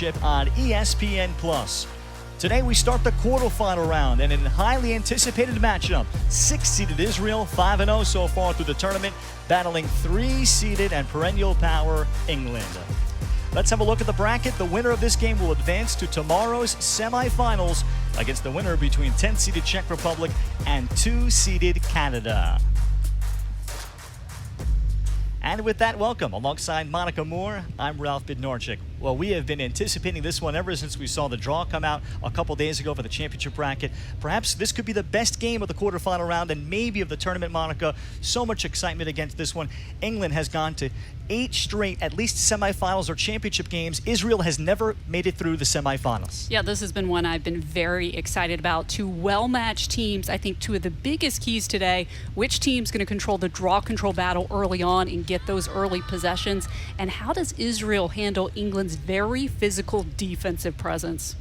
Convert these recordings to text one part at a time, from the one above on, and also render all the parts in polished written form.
on ESPN+. Today we start the quarterfinal round, and in a highly anticipated matchup, 6-seeded Israel, 5-0 so far through the tournament, battling 3-seeded and perennial power England. Let's have a look at the bracket. The winner of this game will advance to tomorrow's semifinals against the winner between 10-seeded Czech Republic and 2-seeded Canada. And with that, welcome. Alongside Monica Moore, I'm Ralph Bednarczyk. Well, we have been anticipating this one ever since we saw the draw come out a couple days ago for the championship bracket. Perhaps this could be the best game of the quarterfinal round and maybe of the tournament, Monica. So much excitement against this one. England has gone to 8 straight, at least semifinals or championship games. Israel has never made it through the semifinals. Yeah, this has been one I've been very excited about. Two well-matched teams. I think two of the biggest keys today, which team's going to control the draw control battle early on and get those early possessions, and how does Israel handle England's very physical defensive presence?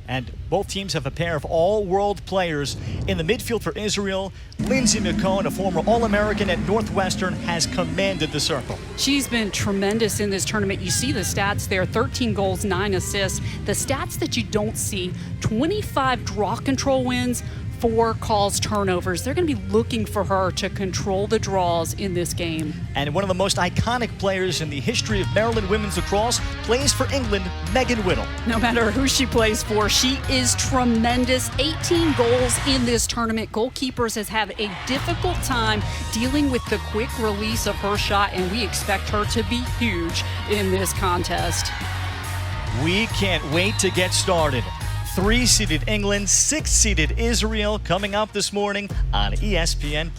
And both teams have a pair of all-world players. In the midfield for Israel, Lindsey Mccone, a former All-American at Northwestern, has commanded the circle. She's been tremendous in this tournament. You see the stats there, 13 goals, 9 assists. The stats that you don't see, 25 draw control wins, 4 calls turnovers. They're going to be looking for her to control the draws in this game. And one of the most iconic players in the history of Maryland women's lacrosse plays for England, Megan Whittle. No matter who she plays for, she is tremendous. 18 goals in this tournament. Goalkeepers has had a difficult time dealing with the quick release of her shot, and we expect her to be huge in this contest. We can't wait to get started. 3-seeded England, 6-seeded Israel coming up this morning on ESPN+.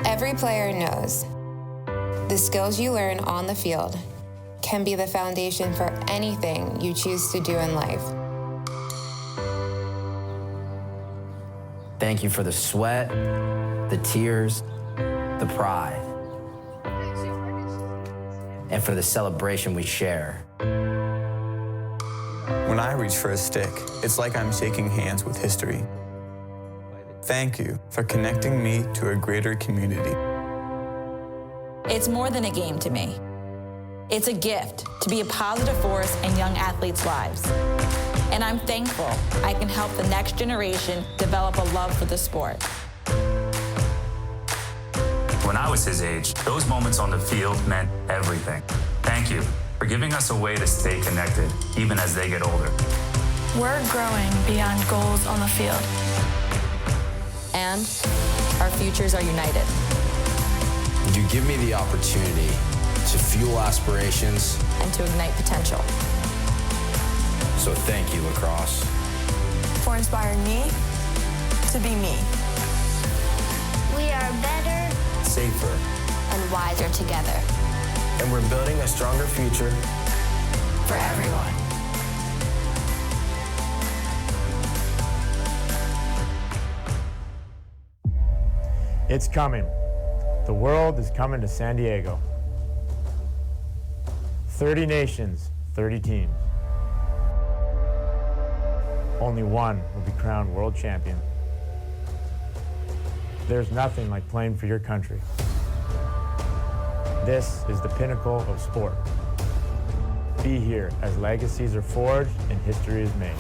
Every player knows the skills you learn on the field can be the foundation for anything you choose to do in life. Thank you for the sweat, the tears, the pride, and for the celebration we share. When I reach for a stick, it's like I'm shaking hands with history. Thank you for connecting me to a greater community. It's more than a game to me. It's a gift to be a positive force in young athletes' lives. And I'm thankful I can help the next generation develop a love for the sport. When I was his age, those moments on the field meant everything. Thank you for giving us a way to stay connected, even as they get older. We're growing beyond goals on the field. And our futures are united. You give me the opportunity to fuel aspirations And to ignite potential. So thank you, Lacrosse. For inspiring me to be me. We are better, Safer. And wiser together. And we're building a stronger future For everyone. It's coming. The world is coming to San Diego. 30 nations, 30 teams. Only one will be crowned world champion. There's nothing like playing for your country. This is the pinnacle of sport. Be here as legacies are forged and history is made.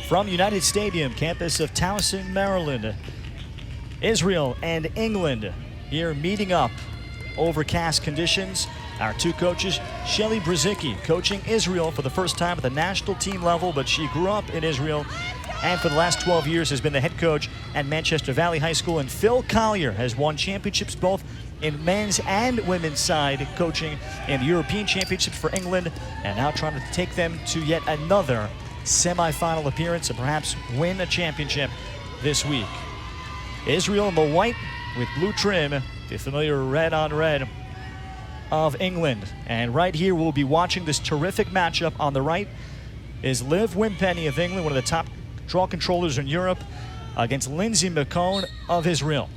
From United Stadium, campus of Towson, Maryland, Israel and England here meeting up. Overcast conditions. Our two coaches, Shelly Brzezicki, coaching Israel for the first time at the national team level, but she grew up in Israel and for the last 12 years has been the head coach at Manchester Valley High School. And Phil Collier has won championships both in men's and women's side, coaching in the European Championships for England, and now trying to take them to yet another semifinal appearance and perhaps win a championship this week. Israel in the white with blue trim, the familiar red on red of England. And right here we'll be watching this terrific matchup. On the right is Liv Wimpenny of England, one of the top draw controllers in Europe, against Lindsey Mccone of Israel.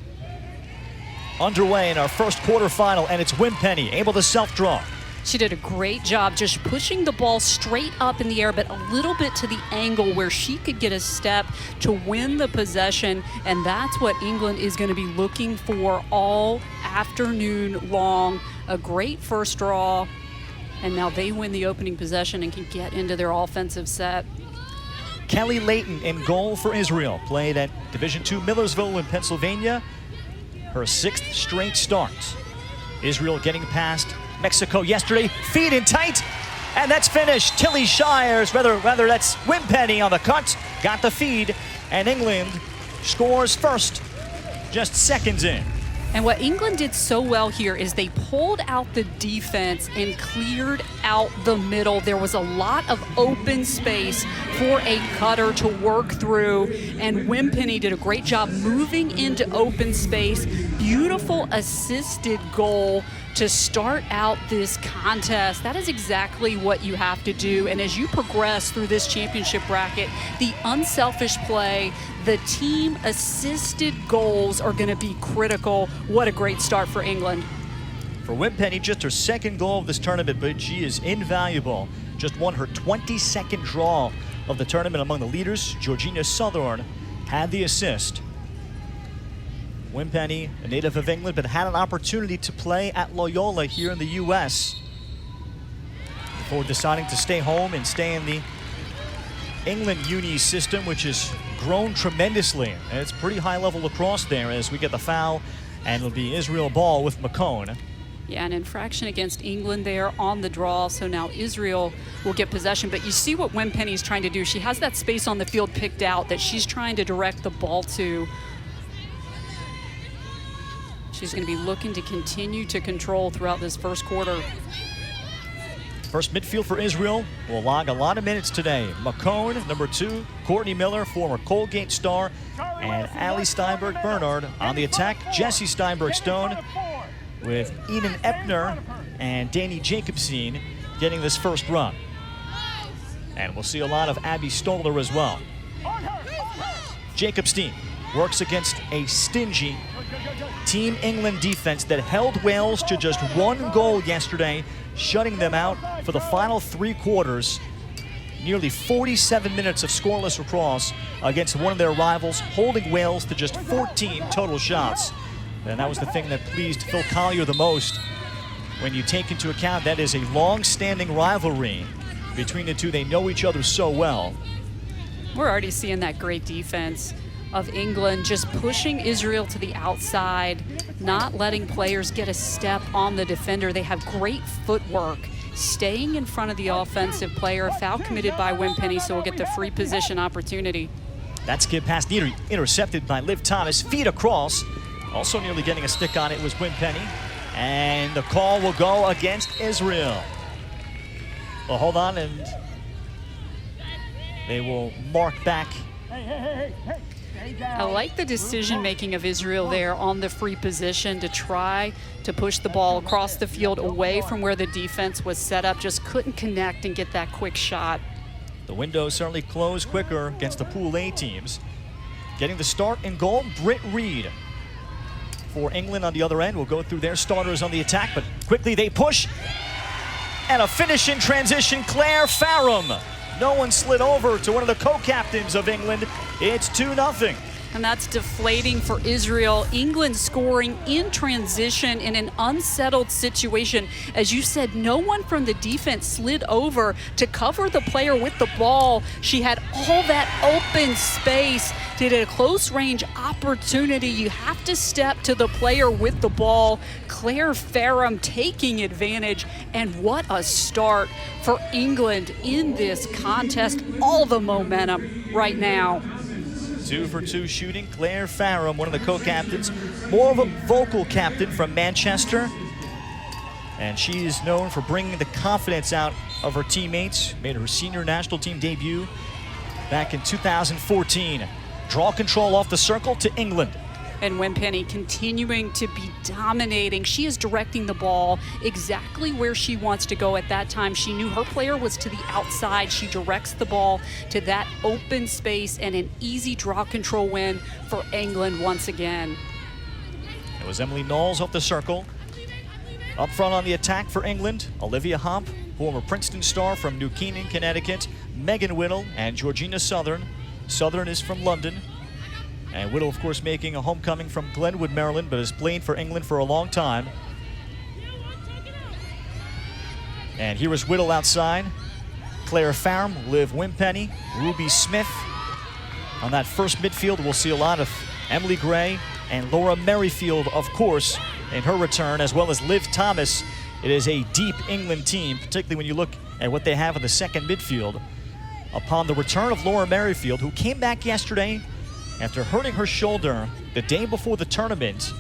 Underway in our first quarterfinal, and it's Wimpenny able to self-draw. She did a great job just pushing the ball straight up in the air, but a little bit to the angle where she could get a step to win the possession. And that's what England is going to be looking for all afternoon long. A great first draw. And now they win the opening possession and can get into their offensive set. Kelly Layton in goal for Israel. Played at Division II Millersville in Pennsylvania. Her 6th straight start. Israel getting past Mexico yesterday. Feed in tight. And that's finished. Tilly Shires, rather that's Wimpenny on the cut. Got the feed. And England scores first. Just seconds in. And what England did so well here is they pulled out the defense and cleared out the middle. There was a lot of open space for a cutter to work through, and Wimpenny did a great job moving into open space. Beautiful assisted goal to start out this contest. That is exactly what you have to do. And as you progress through this championship bracket, the unselfish play, the team assisted goals are going to be critical. What a great start for England. For Wimpenny, just her 2nd goal of this tournament, but she is invaluable. Just won her 22nd draw of the tournament among the leaders. Georgina Southorn had the assist. Wimpenny, a native of England, but had an opportunity to play at Loyola here in the U.S. before deciding to stay home and stay in the England uni system, which has grown tremendously. And it's pretty high-level lacrosse there as we get the foul, and it'll be Israel ball with Mccone. Yeah, an infraction against England there on the draw, so now Israel will get possession. But you see what Wimpenny's trying to do. She has that space on the field picked out that she's trying to direct the ball to. She's going to be looking to continue to control throughout this first quarter. First midfield for Israel will log a lot of minutes today. Mccone, number 2, Courtney Miller, former Colgate star, and Allie Steinberg-Bernard on the attack. Jessie Steinberg-Stone with Eden Epner and Danny Jacobson getting this first run. And we'll see a lot of Abby Stoller as well. Jacobson works against a stingy Team England defense that held Wales to just 1 goal yesterday, shutting them out for the final 3 quarters. Nearly 47 minutes of scoreless lacrosse against one of their rivals, holding Wales to just 14 total shots. And that was the thing that pleased Phil Collier the most when you take into account that is a long-standing rivalry between the two. They know each other so well. We're already seeing that great defense of England, just pushing Israel to the outside, not letting players get a step on the defender. They have great footwork, staying in front of the offensive player. Foul committed by Wimpenny, so we'll get the free position opportunity. That skip pass intercepted by Liv Thomas. Feed across. Also nearly getting a stick on it was Wimpenny. And the call will go against Israel. Well, hold on, and they will mark back. I like the decision-making of Israel there on the free position to try to push the ball across the field away from where the defense was set up. Just couldn't connect and get that quick shot. The window certainly closed quicker against the Pool A teams. Getting the start in goal, Britt Reed. For England on the other end, will go through their starters on the attack, but quickly they push. And a finish in transition, Claire Farram. No one slid over to one of the co-captains of England. It's 2-0. And that's deflating for Israel. England scoring in transition in an unsettled situation. As you said, no one from the defense slid over to cover the player with the ball. She had all that open space. Did a close range opportunity. You have to step to the player with the ball. Claire Farram taking advantage. And what a start for England in this contest. All the momentum right now. 2 for 2 shooting. Claire Farram, one of the co-captains, more of a vocal captain from Manchester. And she is known for bringing the confidence out of her teammates. Made her senior national team debut back in 2014. Draw control off the circle to England. And Wimpenny continuing to be dominating. She is directing the ball exactly where she wants to go at that time. She knew her player was to the outside. She directs the ball to that open space, and an easy draw control win for England once again. It was Emily Knowles off the circle. Up front on the attack for England, Olivia Hump, former Princeton star from New Canaan, Connecticut, Megan Whittle, and Georgina Southern. Southern is from London. And Whittle, of course, making a homecoming from Glenwood, Maryland, but has played for England for a long time. And here is Whittle outside. Claire Farram, Liv Wimpenny, Ruby Smith. On that first midfield, we'll see a lot of Emily Gray and Laura Merrifield, of course, in her return, as well as Liv Thomas. It is a deep England team, particularly when you look at what they have in the second midfield. Upon the return of Laura Merrifield, who came back yesterday after hurting her shoulder the day before the tournament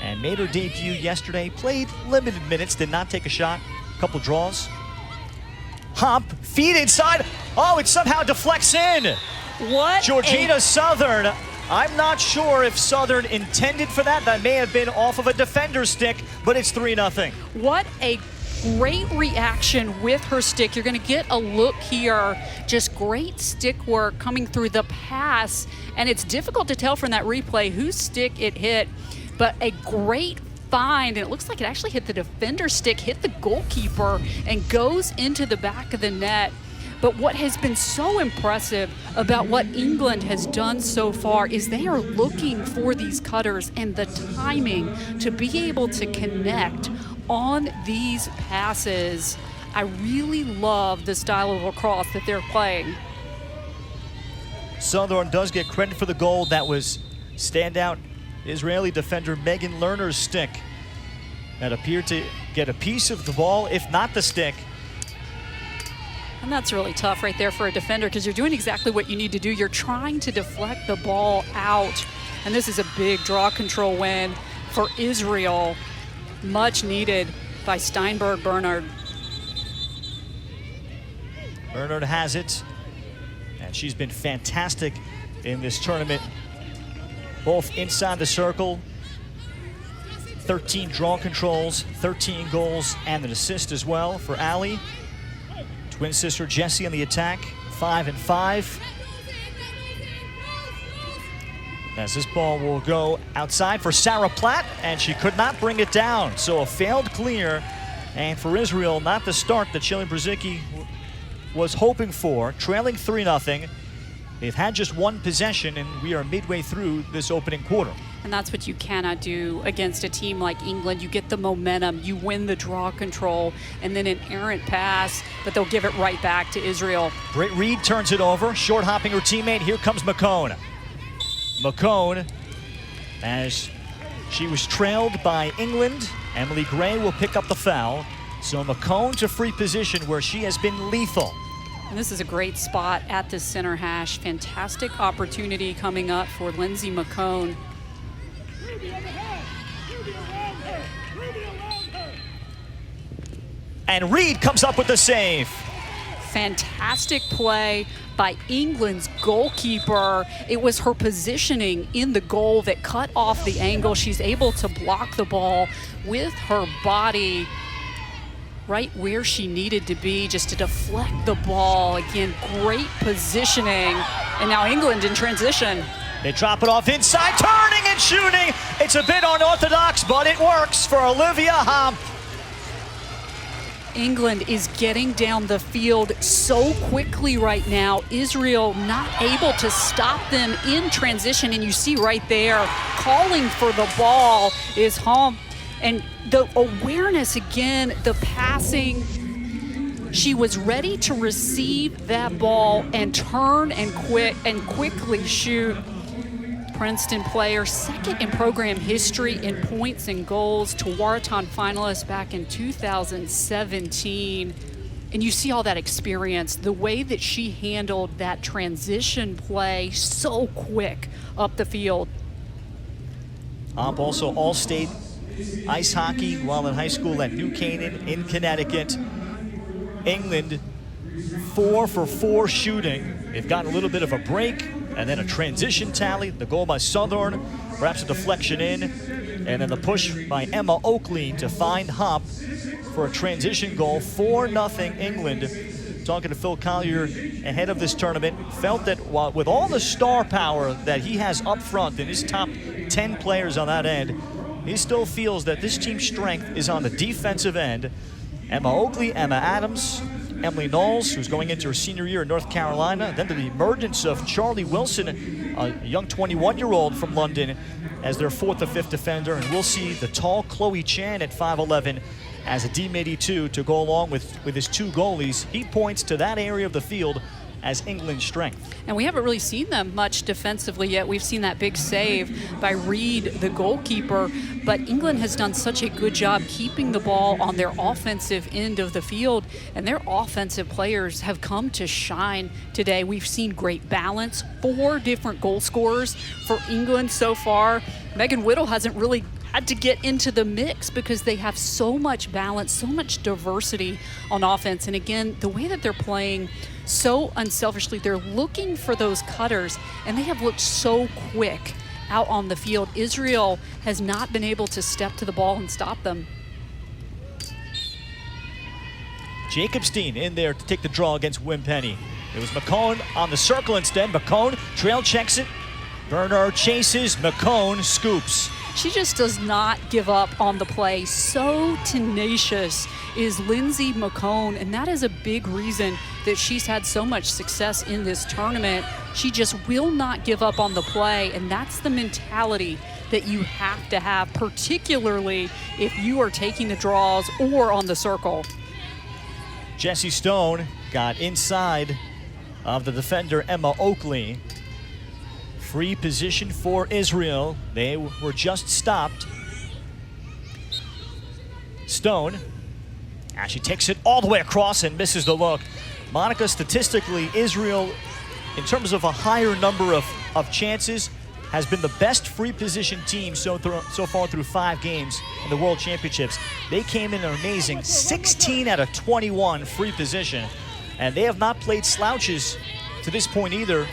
and made her debut yesterday, played limited minutes, did not take a shot, a couple draws. Hump, feet inside. Oh, it somehow deflects in. What? Georgina Southern. I'm not sure if Southern intended for that. That may have been off of a defender's stick, but it's 3-0. What a great reaction with her stick. You're going to get a look here. Just great stick work coming through the pass. And it's difficult to tell from that replay whose stick it hit, but a great find. And it looks like it actually hit the defender's stick, hit the goalkeeper, and goes into the back of the net. But what has been so impressive about what England has done so far is they are looking for these cutters and the timing to be able to connect on these passes. I really love the style of lacrosse that they're playing. Southern does get credit for the goal. That was standout Israeli defender Megan Lerner's stick that appeared to get a piece of the ball, if not the stick. And that's really tough right there for a defender, because you're doing exactly what you need to do. You're trying to deflect the ball out. And this is a big draw control win for Israel. Much needed by Steinberg Bernard. Bernard has it. And she's been fantastic in this tournament, both inside the circle. 13 draw controls, 13 goals, and an assist as well for Allie. Twin sister Jessie on the attack, 5 and 5. As this ball will go outside for Sarah Platt, and she could not bring it down. So a failed clear, and for Israel, not the start that Shelley Brzezicki was hoping for, trailing 3-0. They've had just one possession, and we are midway through this opening quarter. And that's what you cannot do against a team like England. You get the momentum, you win the draw control, and then an errant pass, but they'll give it right back to Israel. Britt Reed turns it over, short hopping her teammate. Here comes Mccone. Mccone, as she was trailed by England, Emily Gray will pick up the foul. So Mccone to free position where she has been lethal. And this is a great spot at the center hash. Fantastic opportunity coming up for Lindsey Mccone. And Reed comes up with the save. Fantastic play by England's goalkeeper. It was her positioning in the goal that cut off the angle. She's able to block the ball with her body right where she needed to be, just to deflect the ball. Again, great positioning. And now England in transition. They drop it off inside, turning and shooting. It's a bit unorthodox, but it works for Olivia Hump. England is getting down the field so quickly right now. Israel not able to stop them in transition. And you see right there, calling for the ball is Hump. And the awareness again, the passing, she was ready to receive that ball and turn and quickly shoot. Princeton player, second in program history in points and goals, to Tewaaraton finalist back in 2017. And you see all that experience, the way that she handled that transition play so quick up the field. Also all-state ice hockey while in high school at New Canaan in Connecticut. England 4 for 4 shooting. They've gotten a little bit of a break and then a transition tally. The goal by Southern, perhaps a deflection in, and then the push by Emma Oakley to find Hump for a transition goal. 4-0 England. Talking to Phil Collier ahead of this tournament, felt that with all the star power that he has up front and his top 10 players on that end, he still feels that this team's strength is on the defensive end. Emma Oakley, Emma Adams, Emily Knowles, who's going into her senior year in North Carolina. Then the emergence of Charlie Wilson, a young 21-year-old from London, as their 4th or 5th defender. And we'll see the tall Chloe Chan at 5'11" as a D-82 to go along with his 2 goalies. He points to that area of the field as England's strength. And we haven't really seen them much defensively yet. We've seen that big save by Reed, the goalkeeper, but England has done such a good job keeping the ball on their offensive end of the field, and their offensive players have come to shine today. We've seen great balance, 4 different goal scorers for England so far. Megan Whittle hasn't really had to get into the mix because they have so much balance, so much diversity on offense. And again, the way that they're playing so unselfishly, they're looking for those cutters, and they have looked so quick out on the field. Israel has not been able to step to the ball and stop them. Jacobstein in there to take the draw against Wimpenny. It was McCone on the circle instead. McCone trail checks it. Bernard chases. McCone scoops. She just does not give up on the play. So tenacious is Lindsey Mccone, and that is a big reason that she's had so much success in this tournament. She just will not give up on the play, and that's the mentality that you have to have, particularly if you are taking the draws or on the circle. Jessie Stone got inside of the defender Emma Oakley. Free position for Israel. They were just stopped. Stone, she takes it all the way across and misses the look. Monica, statistically, Israel, in terms of a higher number of chances, has been the best free position team so far through 5 games in the World Championships. They came in an amazing 16 out of 21 free position, and they have not played slouches to this point either.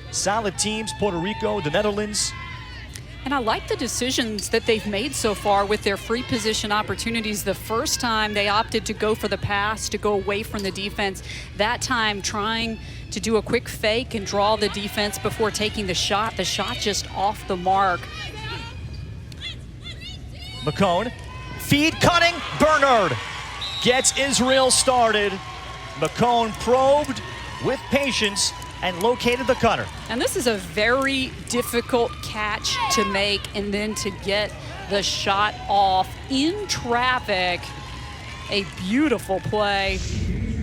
Solid teams, Puerto Rico, the Netherlands. And I like the decisions that they've made so far with their free position opportunities. The first time they opted to go for the pass, to go away from the defense. That time trying to do a quick fake and draw the defense before taking the shot. The shot just off the mark. McCone, feed cutting, Bernard gets Israel started. McCone probed with patience and located the cutter. And this is a very difficult catch to make, and then to get the shot off in traffic. A beautiful play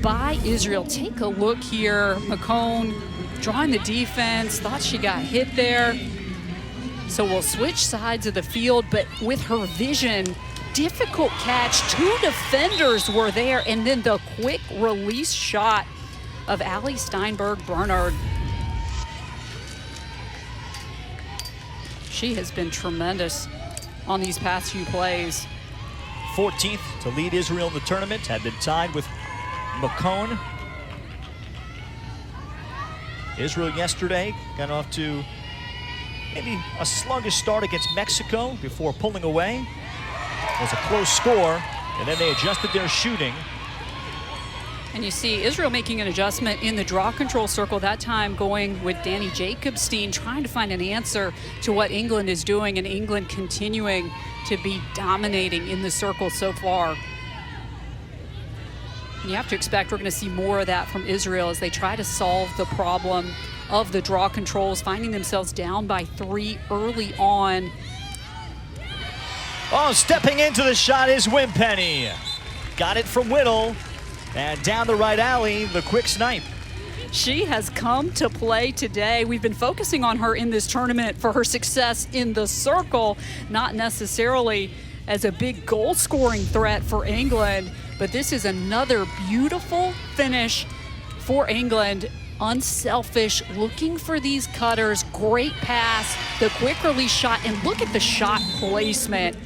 by Israel. Take a look here. McCone drawing the defense, thought she got hit there. So we'll switch sides of the field, but with her vision, difficult catch. 2 defenders were there, and then the quick release shot of Allie Steinberg-Bernard. She has been tremendous on these past few plays. 14th to lead Israel in the tournament, had been tied with McCone. Israel yesterday got off to maybe a sluggish start against Mexico before pulling away. It was a close score, and then they adjusted their shooting. And you see Israel making an adjustment in the draw control circle, that time going with Danny Jacobstein, trying to find an answer to what England is doing, and England continuing to be dominating in the circle so far. And you have to expect we're going to see more of that from Israel as they try to solve the problem of the draw controls, finding themselves down by 3 early on. Oh, stepping into the shot is Wimpenny. Got it from Whittle. And down the right alley, the quick snipe. She has come to play today. We've been focusing on her in this tournament for her success in the circle, not necessarily as a big goal-scoring threat for England, but this is another beautiful finish for England. Unselfish, looking for these cutters, great pass, the quick release shot, and look at the shot placement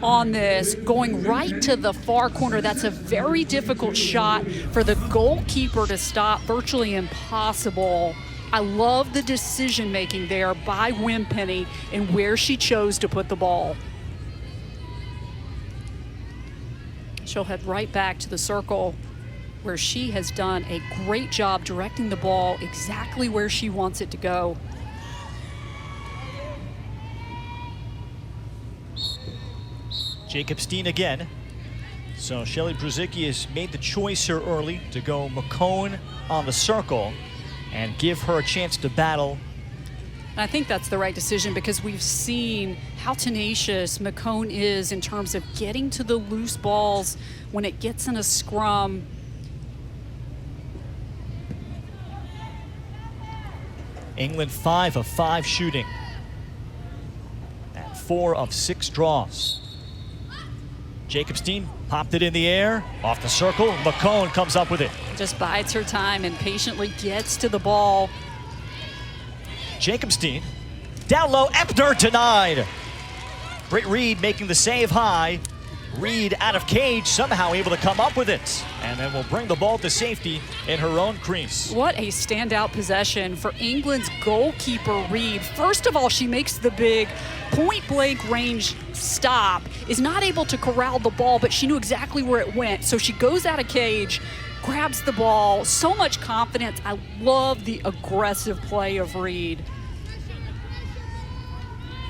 on this, going right to the far corner. That's a very difficult shot for the goalkeeper to stop, virtually impossible. I love the decision making there by Wimpenny and where she chose to put the ball. She'll head right back to the circle where she has done a great job directing the ball exactly where she wants it to go. Jacobstein again. So Shelly Brzezinski has made the choice here early to go Mccone on the circle and give her a chance to battle. And I think that's the right decision because we've seen how tenacious Mccone is in terms of getting to the loose balls when it gets in a scrum. England 5 of 5 shooting and 4 of 6 draws. Jacobstein popped it in the air, off the circle. Mccone comes up with it. Just bides her time and patiently gets to the ball. Jacobstein, down low, Epner denied. Britt Reed making the save high. Reed out of cage, somehow able to come up with it. And then will bring the ball to safety in her own crease. What a standout possession for England's goalkeeper, Reed. First of all, she makes the big point-blank range stop, is not able to corral the ball, but she knew exactly where it went. So she goes out of cage, grabs the ball, so much confidence. I love the aggressive play of Reed.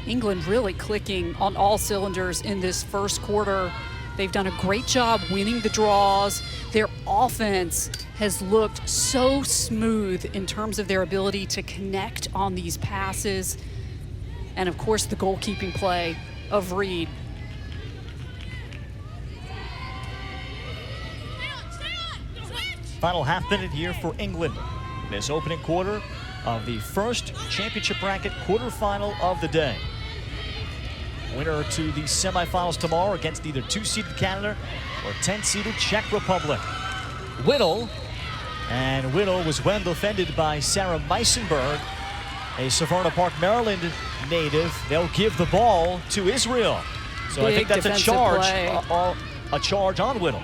England really clicking on all cylinders in this first quarter. They've done a great job winning the draws. Their offense has looked so smooth in terms of their ability to connect on these passes. And of course, the goalkeeping play of Reed. Final half minute here for England. This opening quarter of the first championship bracket quarterfinal of the day. Winner to the semifinals tomorrow against either 2-seeded Canada or 10-seeded Czech Republic. Whittle, and Whittle was well defended by Sarah Meisenberg, a Severna Park, Maryland native. They'll give the ball to Israel. So I think that's a charge on Whittle.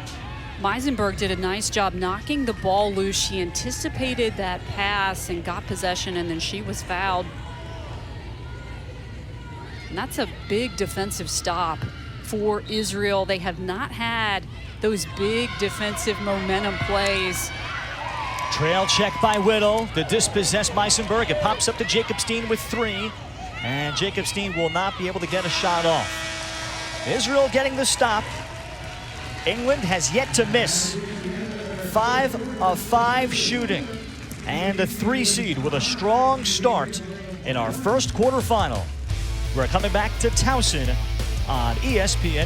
Meisenberg did a nice job knocking the ball loose. She anticipated that pass and got possession, and then she was fouled. And that's a big defensive stop for Israel. They have not had those big defensive momentum plays. Trail check by Whittle. The dispossessed Meisenberg. It pops up to Jacobstein with 3. And Jacobstein will not be able to get a shot off. Israel getting the stop. England has yet to miss. 5 of 5 shooting. And a 3 seed with a strong start in our first quarterfinal. We're coming back to Towson on ESPN+.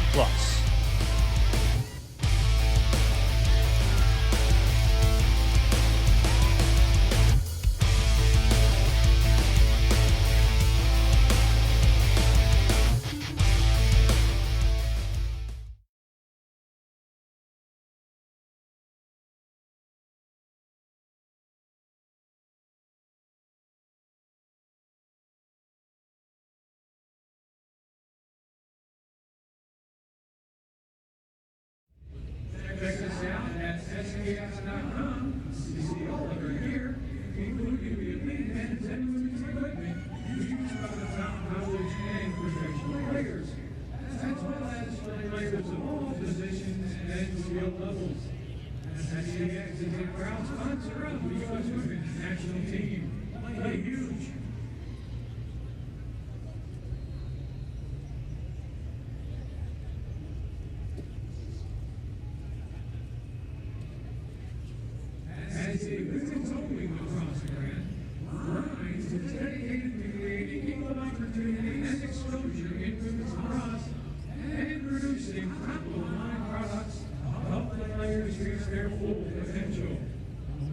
Check us out at SKS.com. See all of it here, including the elite men's and women's equipment used by the top college and professional players, as well as for players of all positions and skill levels. SKS is a proud sponsor of the U.S. Women's National Team. Play huge. As a women's only lacrosse brand, Rise is dedicated to creating equal opportunity and exposure in women's lacrosse and producing top-of-the-line products to help the players reach their full potential.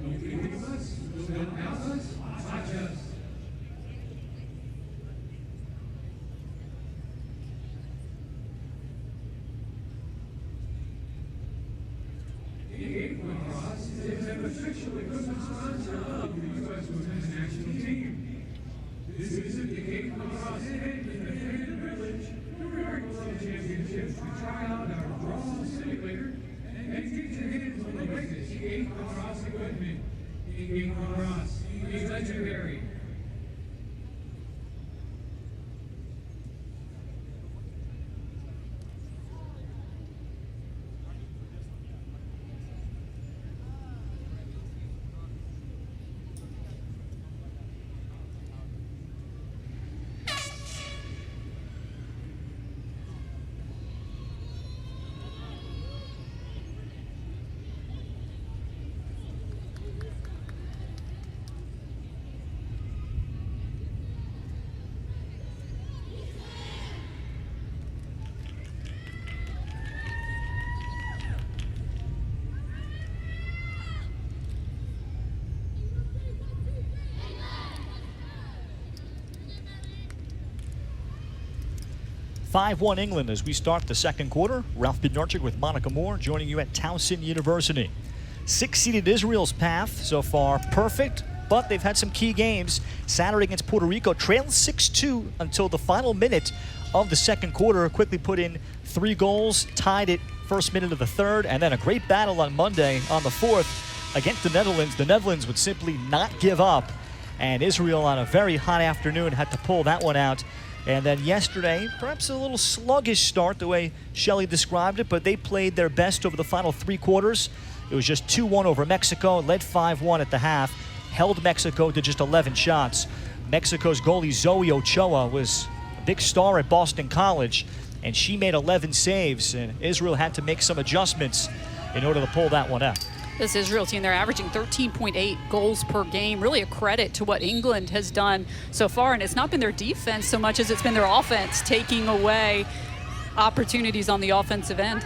Don't believe us? Don't doubt us? Watch us. Lacrosse is an official equipment sponsor of the U.S. Women's National Team. Visit the Cape Lacrosse Head in the Fan Village during the World Championships to try out our draw simulator and get your hands on the latest Cape Lacrosse equipment. Cape Lacrosse is legendary. 5-1 England as we start the second quarter. Ralph Bednarczyk with Monica Moore joining you at Towson University. 6-seeded Israel's path so far perfect, but they've had some key games. Saturday against Puerto Rico, trailed 6-2 until the final minute of the second quarter. Quickly put in 3 goals, tied it first minute of the third, and then a great battle on Monday on the 4th against the Netherlands. The Netherlands would simply not give up, and Israel on a very hot afternoon had to pull that one out. And then yesterday, perhaps a little sluggish start the way Shelley described it, but they played their best over the final 3 quarters. It was just 2-1 over Mexico, led 5-1 at the half, held Mexico to just 11 shots. Mexico's goalie Zoe Ochoa was a big star at Boston College, and she made 11 saves, and Israel had to make some adjustments in order to pull that one out. This Israel team, they're averaging 13.8 goals per game. Really a credit to what England has done so far. And it's not been their defense so much as it's been their offense taking away opportunities on the offensive end.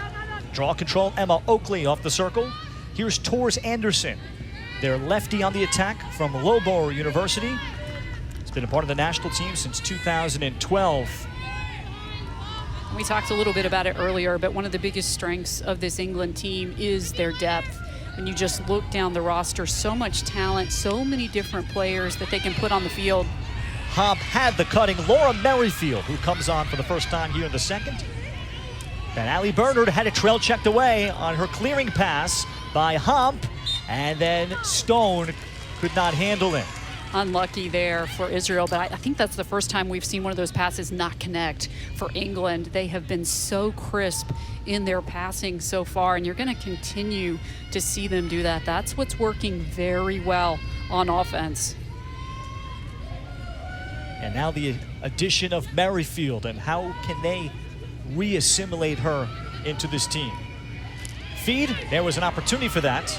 Draw control, Emma Oakley off the circle. Here's Tors Anderson, their lefty on the attack from Loughborough University. He's been a part of the national team since 2012. We talked a little bit about it earlier, but one of the biggest strengths of this England team is their depth. When you just look down the roster, so much talent, so many different players that they can put on the field. Hobb had the cutting. Laura Merrifield, who comes on for the first time here in the second. And Allie Bernard had a trail checked away on her clearing pass by Hump, and then Stone could not handle it. Unlucky there for Israel, but I think that's the first time we've seen one of those passes not connect for England. They have been so crisp in their passing so far, and you're going to continue to see them do that. That's what's working very well on offense. And now the addition of Merrifield, and how can they re-assimilate her into this team? Feed, there was an opportunity for that.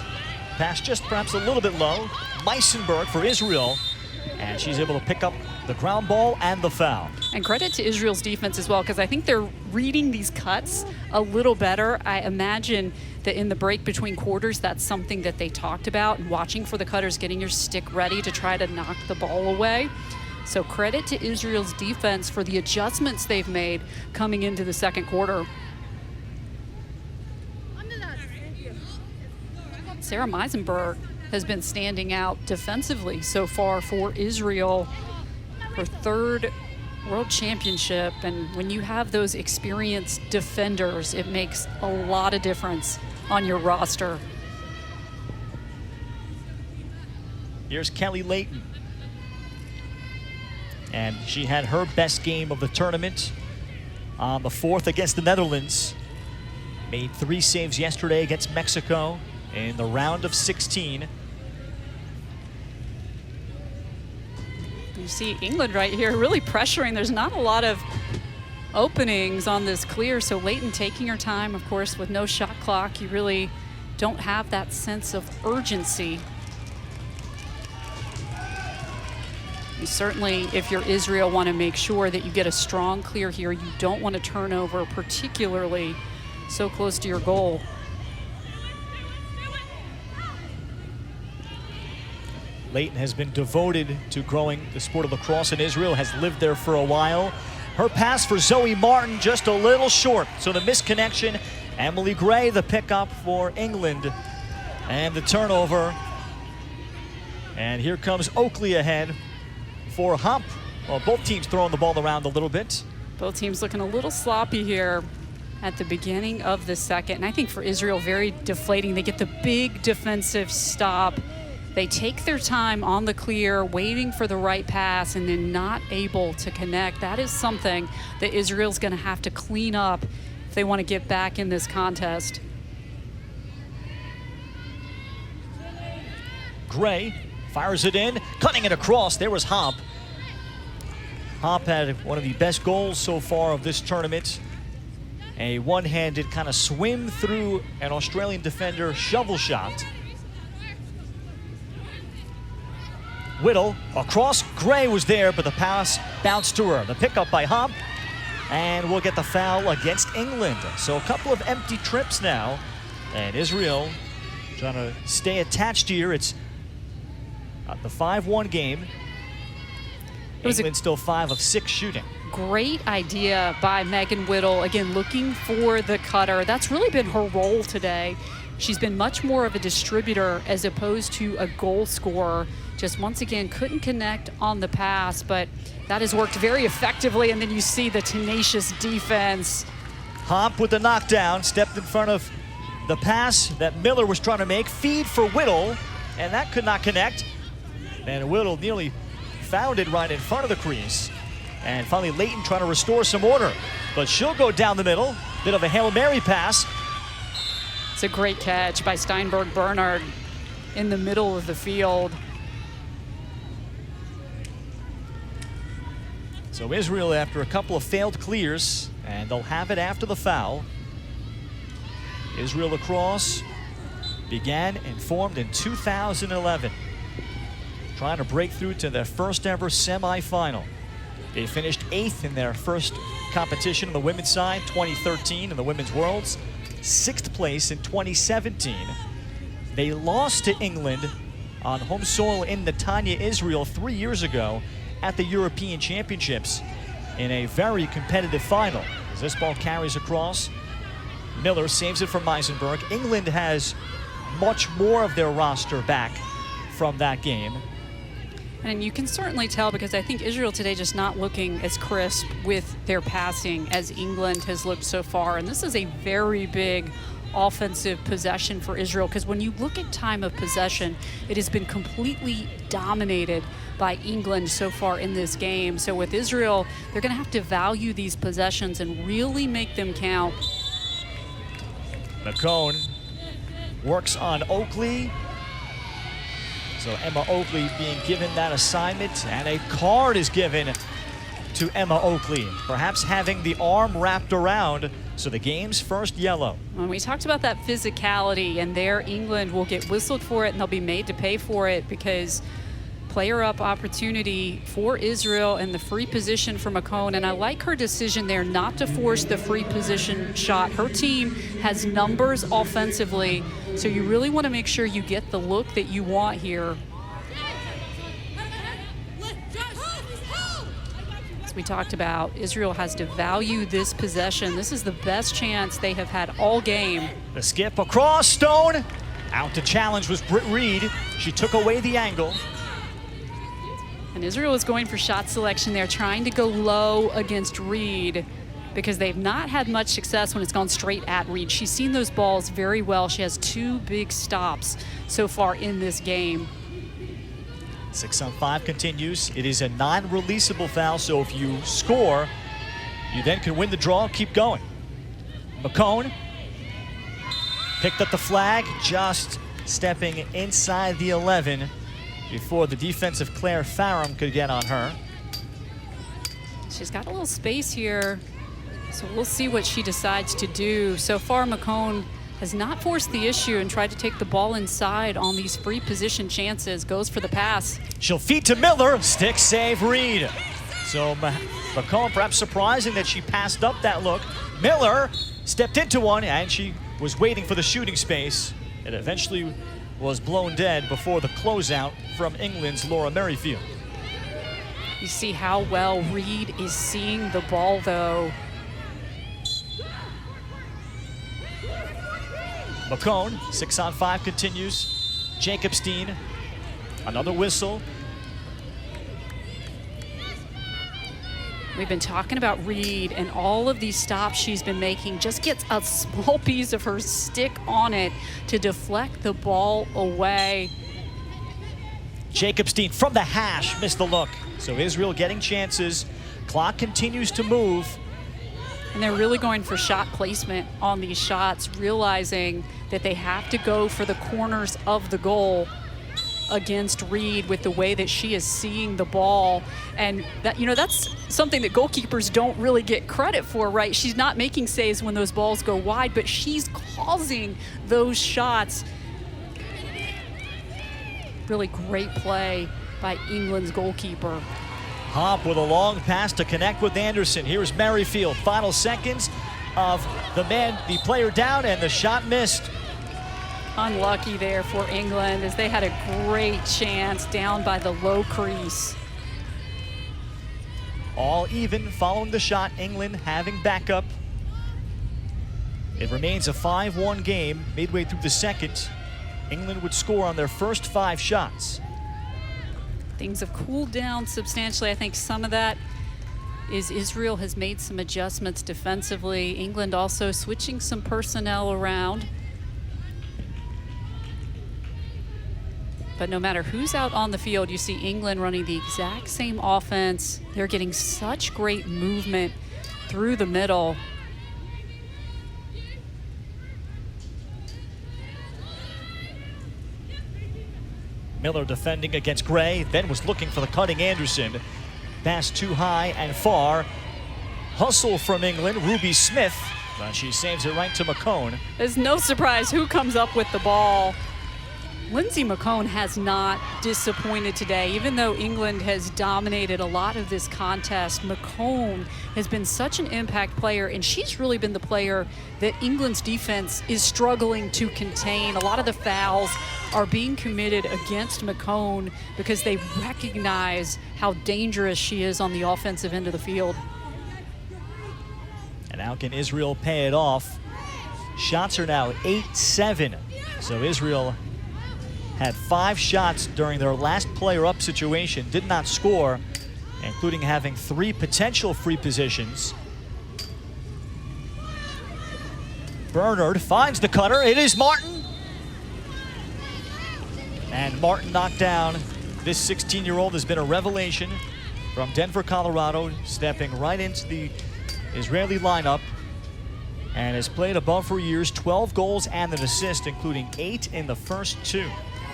Pass just perhaps a little bit low. Meisenberg for Israel, and she's able to pick up the ground ball and the foul. And credit to Israel's defense as well, because I think they're reading these cuts a little better. I imagine that in the break between quarters, that's something that they talked about, and watching for the cutters, getting your stick ready to try to knock the ball away. So credit to Israel's defense for the adjustments they've made coming into the second quarter. Sarah Meisenberg has been standing out defensively so far for Israel. Her 3rd World Championship, and when you have those experienced defenders, it makes a lot of difference on your roster. Here's Kelly Layton, and she had her best game of the tournament on the 4th against the Netherlands. Made 3 saves yesterday against Mexico in the round of 16. You see England right here really pressuring. There's not a lot of openings on this clear, so Layton taking her time, of course, with no shot clock. You really don't have that sense of urgency. You certainly, if you're Israel, want to make sure that you get a strong clear here. You don't want to turn over, particularly so close to your goal. Layton has been devoted to growing the sport of lacrosse in Israel, has lived there for a while. Her pass for Zoe Martin just a little short, so the misconnection. Emily Gray, the pickup for England, and the turnover. And here comes Oakley ahead for Hump. Well, both teams throwing the ball around a little bit. Both teams looking a little sloppy here at the beginning of the second. And I think for Israel, very deflating. They get the big defensive stop. They take their time on the clear, waiting for the right pass, and then not able to connect. That is something that Israel's going to have to clean up if they want to get back in this contest. Gray fires it in, cutting it across. There was Hop. Hop had one of the best goals so far of this tournament. A one-handed kind of swim through an Australian defender shovel shot. Whittle across. Gray was there, but the pass bounced to her. The pickup by Hop, and we'll get the foul against England. So a couple of empty trips now, and Israel trying to stay attached here. It's the 5-1 game. England still 5 of 6 shooting. Great idea by Megan Whittle. Again, looking for the cutter. That's really been her role today. She's been much more of a distributor as opposed to a goal scorer. Just once again, couldn't connect on the pass, but that has worked very effectively. And then you see the tenacious defense. Homp with the knockdown, stepped in front of the pass that Miller was trying to make. Feed for Whittle, and that could not connect. And Whittle nearly found it right in front of the crease. And finally, Layton trying to restore some order. But she'll go down the middle. Bit of a Hail Mary pass. It's a great catch by Steinberg Bernard in the middle of the field. So Israel, after a couple of failed clears, and they'll have it after the foul. Israel Lacrosse began and formed in 2011, trying to break through to their first ever semifinal. They finished 8th in their first competition on the women's side, 2013 in the Women's Worlds, 6th place in 2017. They lost to England on home soil in Netanya, Israel 3 years ago at the European Championships in a very competitive final. As this ball carries across, Miller saves it from Meisenberg. England has much more of their roster back from that game. And you can certainly tell, because I think Israel today just not looking as crisp with their passing as England has looked so far. And this is a very big offensive possession for Israel, because when you look at time of possession, it has been completely dominated by England so far in this game. So with Israel, they're going to have to value these possessions and really make them count. Mccone works on Oakley. So Emma Oakley being given that assignment, and a card is given to Emma Oakley, perhaps having the arm wrapped around. So the game's first yellow. When we talked about that physicality, and there England will get whistled for it and they'll be made to pay for it, because player up opportunity for Israel and the free position for Mccone. And I like her decision there not to force the free position shot. Her team has numbers offensively, so you really want to make sure you get the look that you want here. As we talked about, Israel has to value this possession. This is the best chance they have had all game. The skip across, Stone. Out to challenge was Britt Reed. She took away the angle. And Israel is going for shot selection there, trying to go low against Reed, because they've not had much success when it's gone straight at Reed. She's seen those balls very well. She has 2 big stops so far in this game. 6-on-5 continues. It is a non-releasable foul, so if you score, you then can win the draw, keep going. Mccone picked up the flag, just stepping inside the 11 before the defensive Claire Farham could get on her. She's got a little space here, so we'll see what she decides to do. So far, Mccone has not forced the issue and tried to take the ball inside on these free position chances. Goes for the pass. She'll feed to Miller. Stick save Reed. So Mccone perhaps surprising that she passed up that look. Miller stepped into one, and she was waiting for the shooting space. It eventually was blown dead before the closeout from England's Laura Merrifield. You see how well Reed is seeing the ball, though. Mccone, 6-on-5 continues. Jacobstein, another whistle. We've been talking about Reed, and all of these stops she's been making just gets a small piece of her stick on it to deflect the ball away. Jacobstein from the hash, missed the look. So Israel getting chances. Clock continues to move. And they're really going for shot placement on these shots, realizing that they have to go for the corners of the goal against Reed with the way that she is seeing the ball. And that, that's something that goalkeepers don't really get credit for, right? She's not making saves when those balls go wide, but she's causing those shots. Really great play by England's goalkeeper. Hop with a long pass to connect with Anderson. Here's Merrifield. Final seconds of the player down, and the shot missed. Unlucky there for England, as they had a great chance down by the low crease. all even following the shot, England having backup. It remains a 5-1 game midway through the second. England would score on their first 5 shots. Things have cooled down substantially. I think some of that is Israel has made some adjustments defensively. England also switching some personnel around. But no matter who's out on the field, you see England running the exact same offense. They're getting such great movement through the middle. Miller defending against Gray, then was looking for the cutting Anderson. Pass too high and far. Hustle from England, Ruby Smith, but she saves it right to McCone. There's no surprise who comes up with the ball. Lindsey Mccone has not disappointed today. Even though England has dominated a lot of this contest, McCone has been such an impact player, and she's really been the player that England's defense is struggling to contain. A lot of the fouls are being committed against McCone because they recognize how dangerous she is on the offensive end of the field. And how can Israel pay it off? Shots are now 8-7. So Israel had 5 shots during their last player-up situation, did not score, including having 3 potential free positions. Bernard finds the cutter. It is Martin. And Martin knocked down. This 16-year-old has been a revelation from Denver, Colorado, stepping right into the Israeli lineup and has played above her years, 12 goals and an assist, including 8 in the first 2.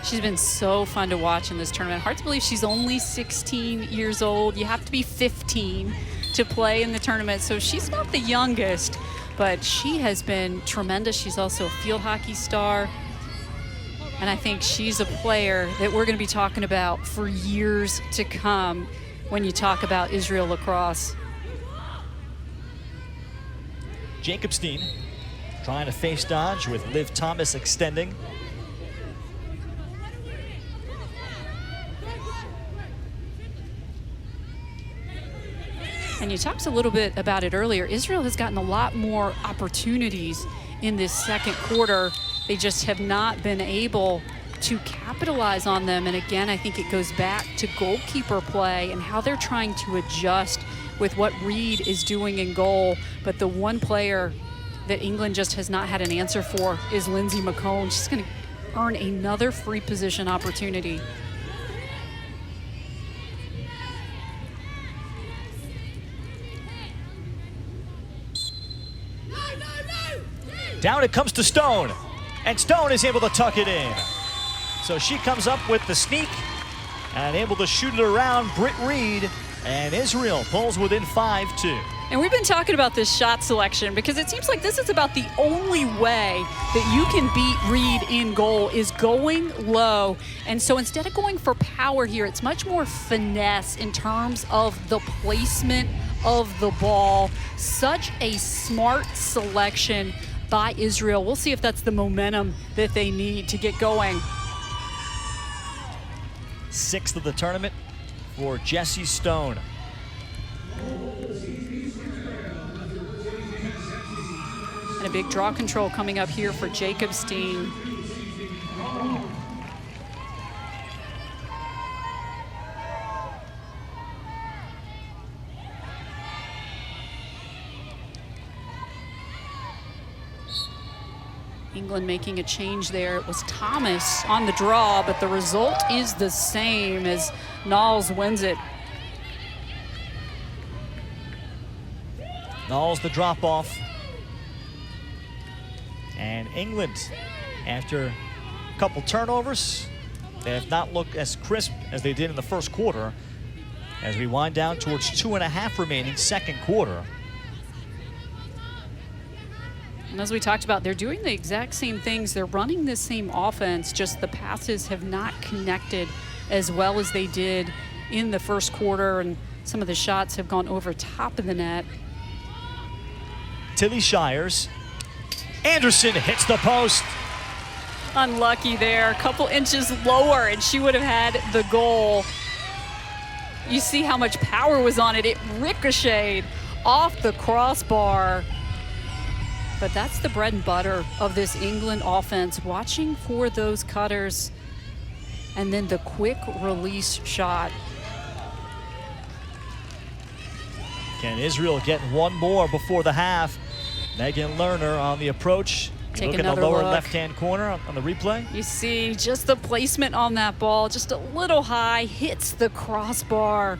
She's been so fun to watch in this tournament. Hard to believe she's only 16 years old. You have to be 15 to play in the tournament, so she's not the youngest, but she has been tremendous. She's also a field hockey star, and I think she's a player that we're going to be talking about for years to come when you talk about Israel lacrosse. Jacobstein trying to face dodge with Liv Thomas extending. And you talked a little bit about it earlier. Israel has gotten a lot more opportunities in this second quarter. They just have not been able to capitalize on them. And again, I think it goes back to goalkeeper play and how they're trying to adjust with what Reed is doing in goal. But the one player that England just has not had an answer for is Lindsey Mccone. She's going to earn another free position opportunity. Down it comes to Stone, and Stone is able to tuck it in. So she comes up with the sneak and able to shoot it around Britt Reed, and Israel pulls within 5-2. And we've been talking about this shot selection because it seems like this is about the only way that you can beat Reed in goal is going low. And so instead of going for power here, it's much more finesse in terms of the placement of the ball. Such a smart selection by Israel. We'll see if that's the momentum that they need to get going. 6th of the tournament for Jessie Stone. And a big draw control coming up here for Jacobstein. England making a change there. It was Thomas on the draw, but the result is the same as Knowles wins it. Knowles the drop off. And England, after a couple turnovers, they have not looked as crisp as they did in the first quarter as we wind down towards 2.5 remaining second quarter. And as we talked about, they're doing the exact same things. They're running the same offense, just the passes have not connected as well as they did in the first quarter, and some of the shots have gone over top of the net. Tilly Shires. Anderson hits the post. Unlucky there, a couple inches lower, and she would have had the goal. You see how much power was on it. It ricocheted off the crossbar. But that's the bread and butter of this England offense, watching for those cutters and then the quick release shot. Can Israel get one more before the half? Megan Lerner on the approach. Take look in the another lower look. left-hand corner on the replay. You see just the placement on that ball, just a little high, hits the crossbar.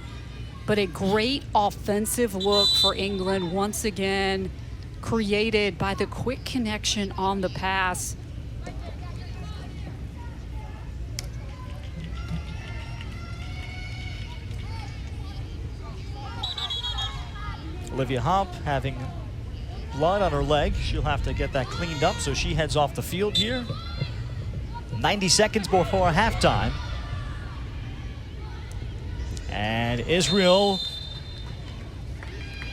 But a great offensive look for England once again, created by the quick connection on the pass. Olivia Hopp having blood on her leg. She'll have to get that cleaned up, so she heads off the field here. 90 seconds before halftime. And Israel,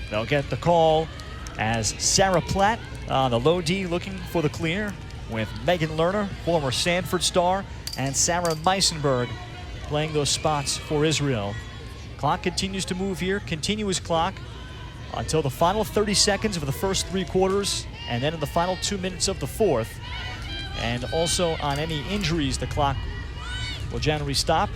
they'll get the call as Sarah Platt on the low D looking for the clear, with Megan Lerner, former Sanford star, and Sarah Meisenberg playing those spots for Israel. Clock continues to move here, continuous clock, until the final 30 seconds of the first 3 quarters, and then in the final 2 minutes of the fourth. And also on any injuries, the clock will generally stop.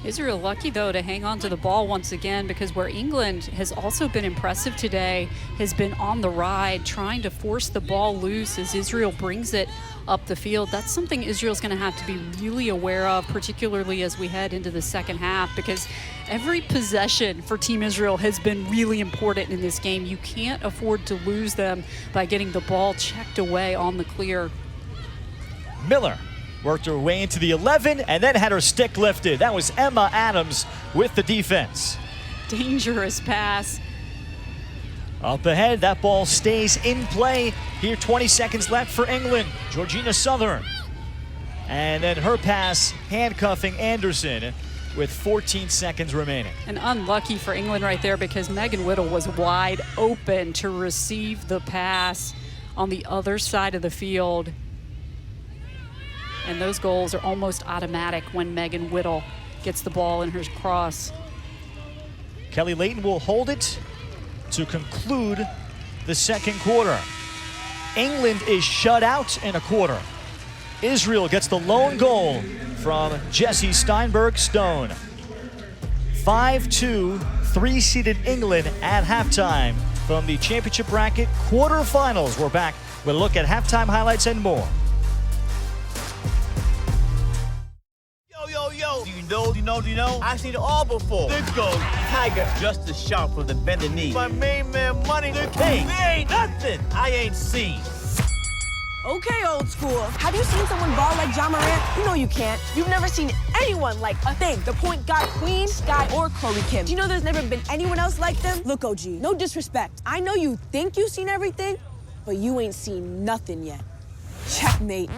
Israel lucky, though, to hang on to the ball once again, because where England has also been impressive today has been on the ride, trying to force the ball loose as Israel brings it up the field. That's something Israel's going to have to be really aware of, particularly as we head into the second half, because every possession for Team Israel has been really important in this game. You can't afford to lose them by getting the ball checked away on the clear. Miller worked her way into the 11 and then had her stick lifted. That was Emma Adams with the defense. Dangerous pass. Up ahead, that ball stays in play. Here, 20 seconds left for England. Georgina Southern. And then her pass, handcuffing Anderson with 14 seconds remaining. And unlucky for England right there, because Megan Whittle was wide open to receive the pass on the other side of the field. And those goals are almost automatic when Megan Whittle gets the ball in her cross. Kelly Layton will hold it to conclude the second quarter. England is shut out in a quarter. Israel gets the lone goal from Jessie Steinberg-Stone. 5-2, 3-seeded England at halftime from the championship bracket quarterfinals. We're back with a look at halftime highlights and more. Yo, do you know? I've seen it all before. There goes Tiger, just as sharp from the bended knee. My main man, Money, the king. There ain't nothing I ain't seen. Okay, old school. Have you seen someone ball like John Morant? You know you can't. You've never seen anyone like a thing. The point guard Queen, Sky, or Chloe Kim. Do you know there's never been anyone else like them? Look, OG, no disrespect. I know you think you've seen everything, but you ain't seen nothing yet. Checkmate.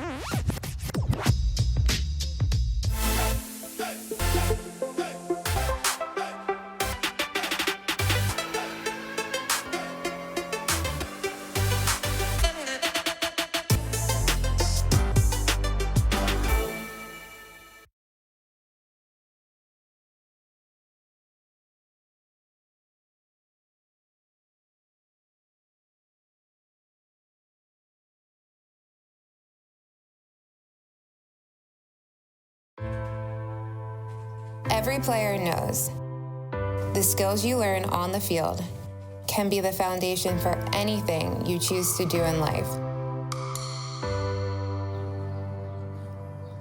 Every player knows the skills you learn on the field can be the foundation for anything you choose to do in life.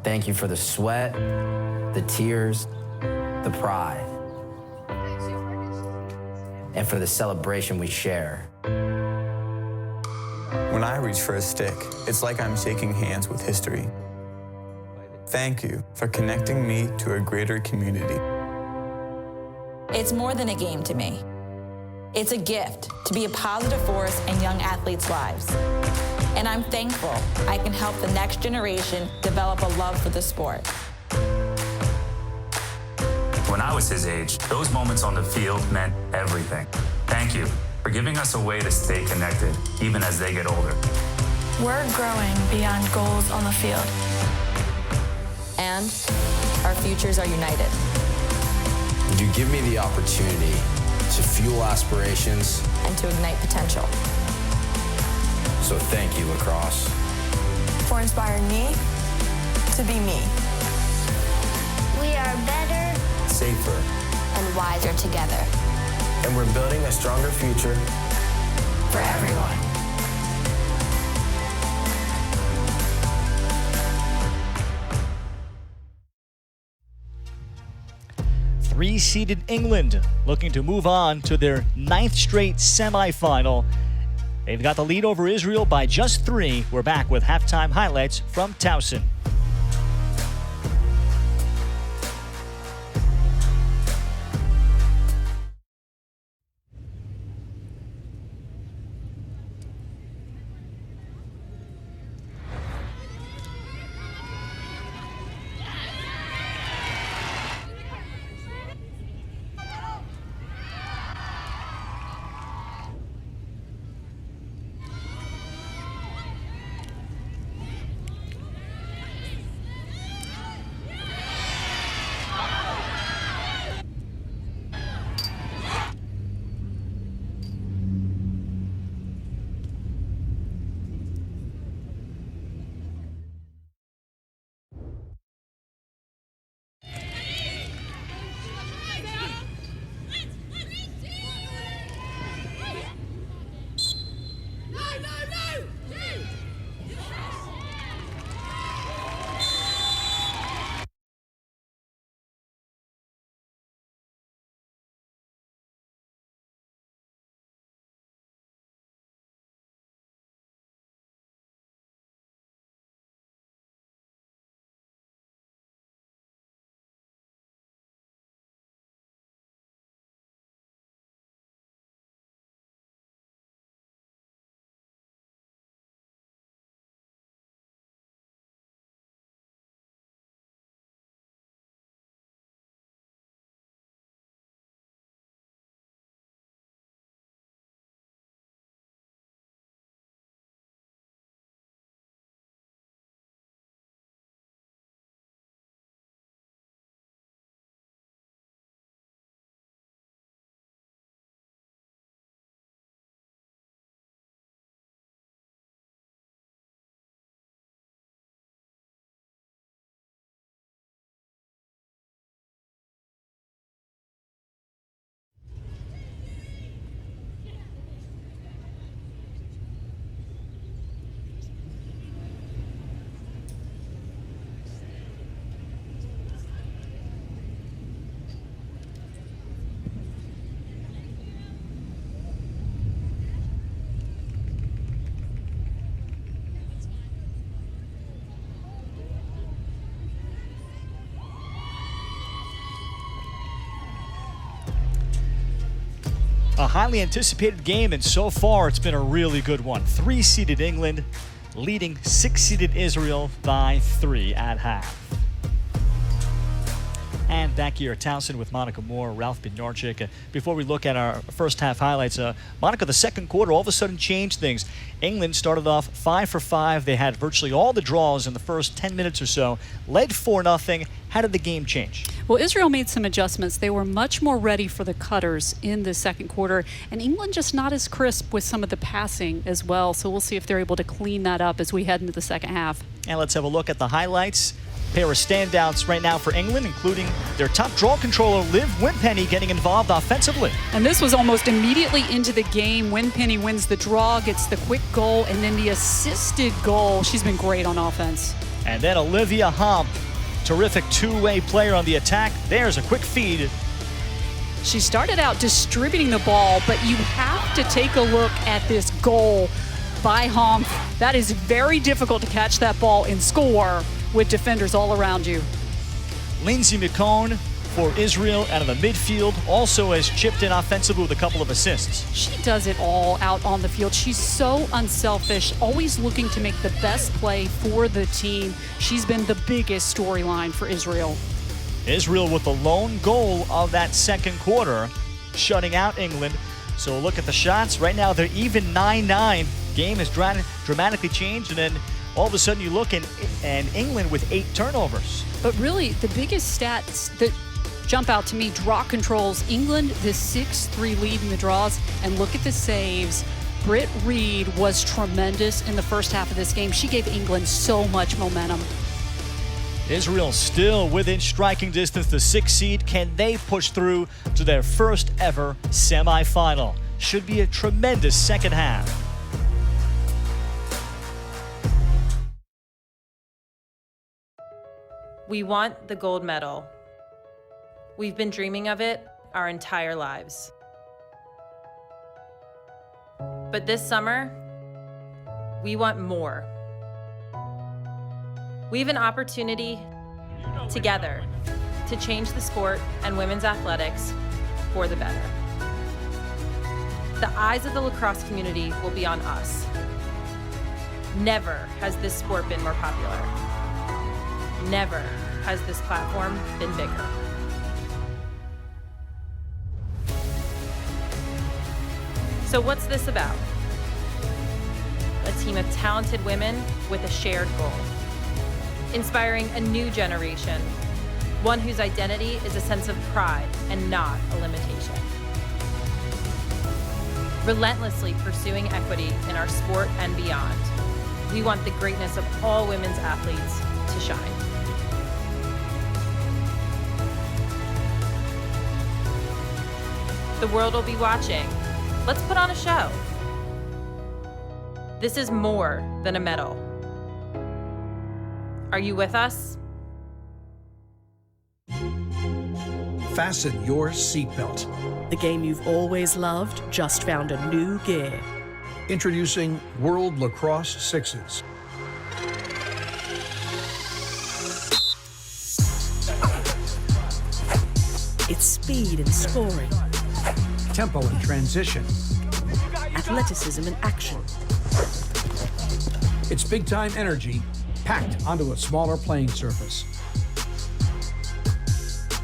Thank you for the sweat, the tears, the pride, and for the celebration we share. When I reach for a stick, it's like I'm shaking hands with history. Thank you for connecting me to a greater community. It's more than a game to me. It's a gift to be a positive force in young athletes' lives. And I'm thankful I can help the next generation develop a love for the sport. When I was his age, those moments on the field meant everything. Thank you for giving us a way to stay connected, even as they get older. We're growing beyond goals on the field. And our futures are united. You give me the opportunity to fuel aspirations and to ignite potential. So thank you, Lacrosse. For inspiring me to be me. We are better, Safer. and wiser together. And we're building a stronger future For everyone. Three-seeded England looking to move on to their 9th straight semifinal. They've got the lead over Israel by just 3. We're back with halftime highlights from Towson. A highly anticipated game, and so far it's been a really good one. 3-seeded England leading 6-seeded Israel by 3 at half. And back here at Towson with Monica Moore, Ralph Bednarczyk. Before we look at our first half highlights, Monica, the second quarter all of a sudden changed things. England started off 5 for 5. They had virtually all the draws in the first 10 minutes or so, led 4-0. How did the game change? Well, Israel made some adjustments. They were much more ready for the cutters in the second quarter, and England just not as crisp with some of the passing as well. So we'll see if they're able to clean that up as we head into the second half. And let's have a look at the highlights. Pair of standouts right now for England, including their top draw controller, Liv Wimpenny, getting involved offensively. And this was almost immediately into the game. Wimpenny wins the draw, gets the quick goal, and then the assisted goal. She's been great on offense. And then Olivia Homp, terrific two-way player on the attack. There's a quick feed. She started out distributing the ball, but you have to take a look at this goal by Homp. That is very difficult to catch that ball and score with defenders all around you. Lindsey Mccone for Israel out of the midfield also has chipped in offensively with a couple of assists. She does it all out on the field. She's so unselfish, always looking to make the best play for the team. She's been the biggest storyline for Israel. Israel with the lone goal of that second quarter, shutting out England. So we'll look at the shots. Right now they're even 9-9. Game has dramatically changed, and then all of a sudden you look and England with 8 turnovers. But really, the biggest stats that jump out to me, draw controls. England, the 6-3 lead in the draws, and look at the saves. Britt Reed was tremendous in the first half of this game. She gave England so much momentum. Israel still within striking distance, the 6th seed. Can they push through to their first ever semifinal? Should be a tremendous second half. We want the gold medal. We've been dreaming of it our entire lives. But this summer, we want more. We have an opportunity together to change the sport and women's athletics for the better. The eyes of the lacrosse community will be on us. Never has this sport been more popular. Never has this platform been bigger. So what's this about? A team of talented women with a shared goal. Inspiring a new generation, one whose identity is a sense of pride and not a limitation. Relentlessly pursuing equity in our sport and beyond, we want the greatness of all women's athletes to shine. The world will be watching. Let's put on a show. This is more than a medal. Are you with us? Fasten your seatbelt. The game you've always loved just found a new gear. Introducing World Lacrosse Sixes. It's speed and scoring. Tempo and transition. Athleticism and action. It's big-time energy packed onto a smaller playing surface.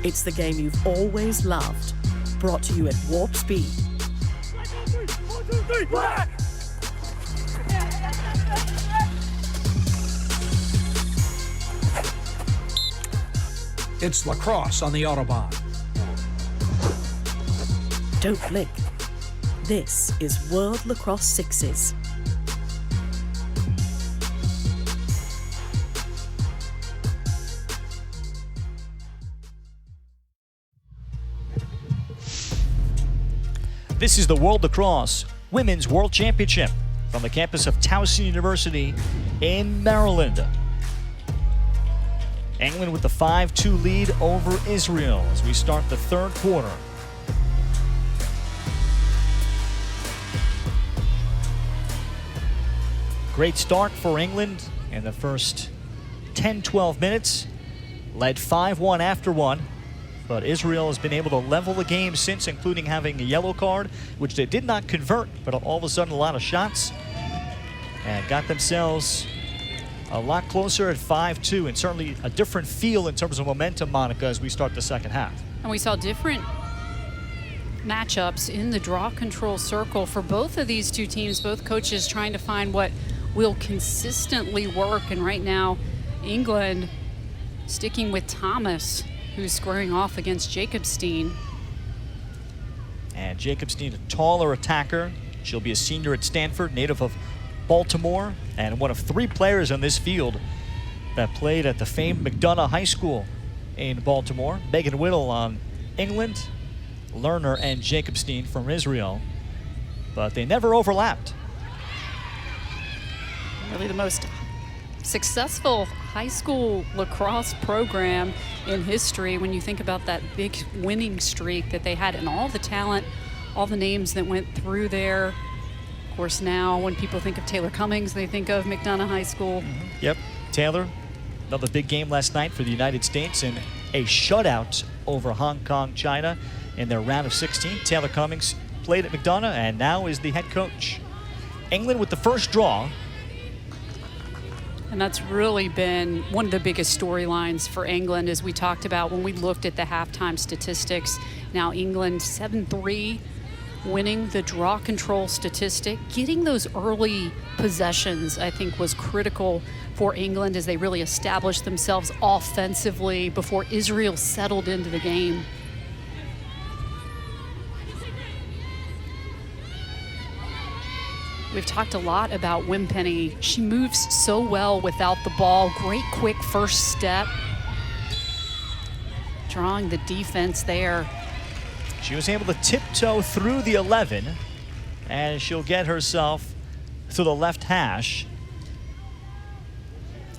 It's the game you've always loved, brought to you at warp speed. It's lacrosse on the Autobahn. Don't blink. This is World Lacrosse Sixes. This is the World Lacrosse Women's World Championship from the campus of Towson University in Maryland. England with the 5-2 lead over Israel as we start the third quarter. Great start for England in the first 10-12 minutes. Led 5-1 after one. But Israel has been able to level the game since, including having a yellow card, which they did not convert, but all of a sudden a lot of shots. And got themselves a lot closer at 5-2, and certainly a different feel in terms of momentum, Monica, as we start the second half. And we saw different matchups in the draw control circle for both of these two teams, both coaches trying to find what will consistently work. And right now, England sticking with Thomas, who's squaring off against Jacobstein. And Jacobstein, a taller attacker. She'll be a senior at Stanford, native of Baltimore, and one of 3 players on this field that played at the famed McDonough High School in Baltimore. Megan Whittle on England, Lerner and Jacobstein from Israel, but they never overlapped. Really the most successful high school lacrosse program in history when you think about that big winning streak that they had and all the talent, all the names that went through there. Of course, now when people think of Taylor Cummings, they think of McDonough High School. Yep, Taylor, another big game last night for the United States in a shutout over Hong Kong, China in their round of 16. Taylor Cummings played at McDonough and now is the head coach. England with the first draw. And that's really been one of the biggest storylines for England, as we talked about when we looked at the halftime statistics. Now England 7-3 winning the draw control statistic. Getting those early possessions, I think, was critical for England as they really established themselves offensively before Israel settled into the game. We've talked a lot about Wimpenny. She moves so well without the ball. Great quick first step. Drawing the defense there. She was able to tiptoe through the 11, and she'll get herself to the left hash.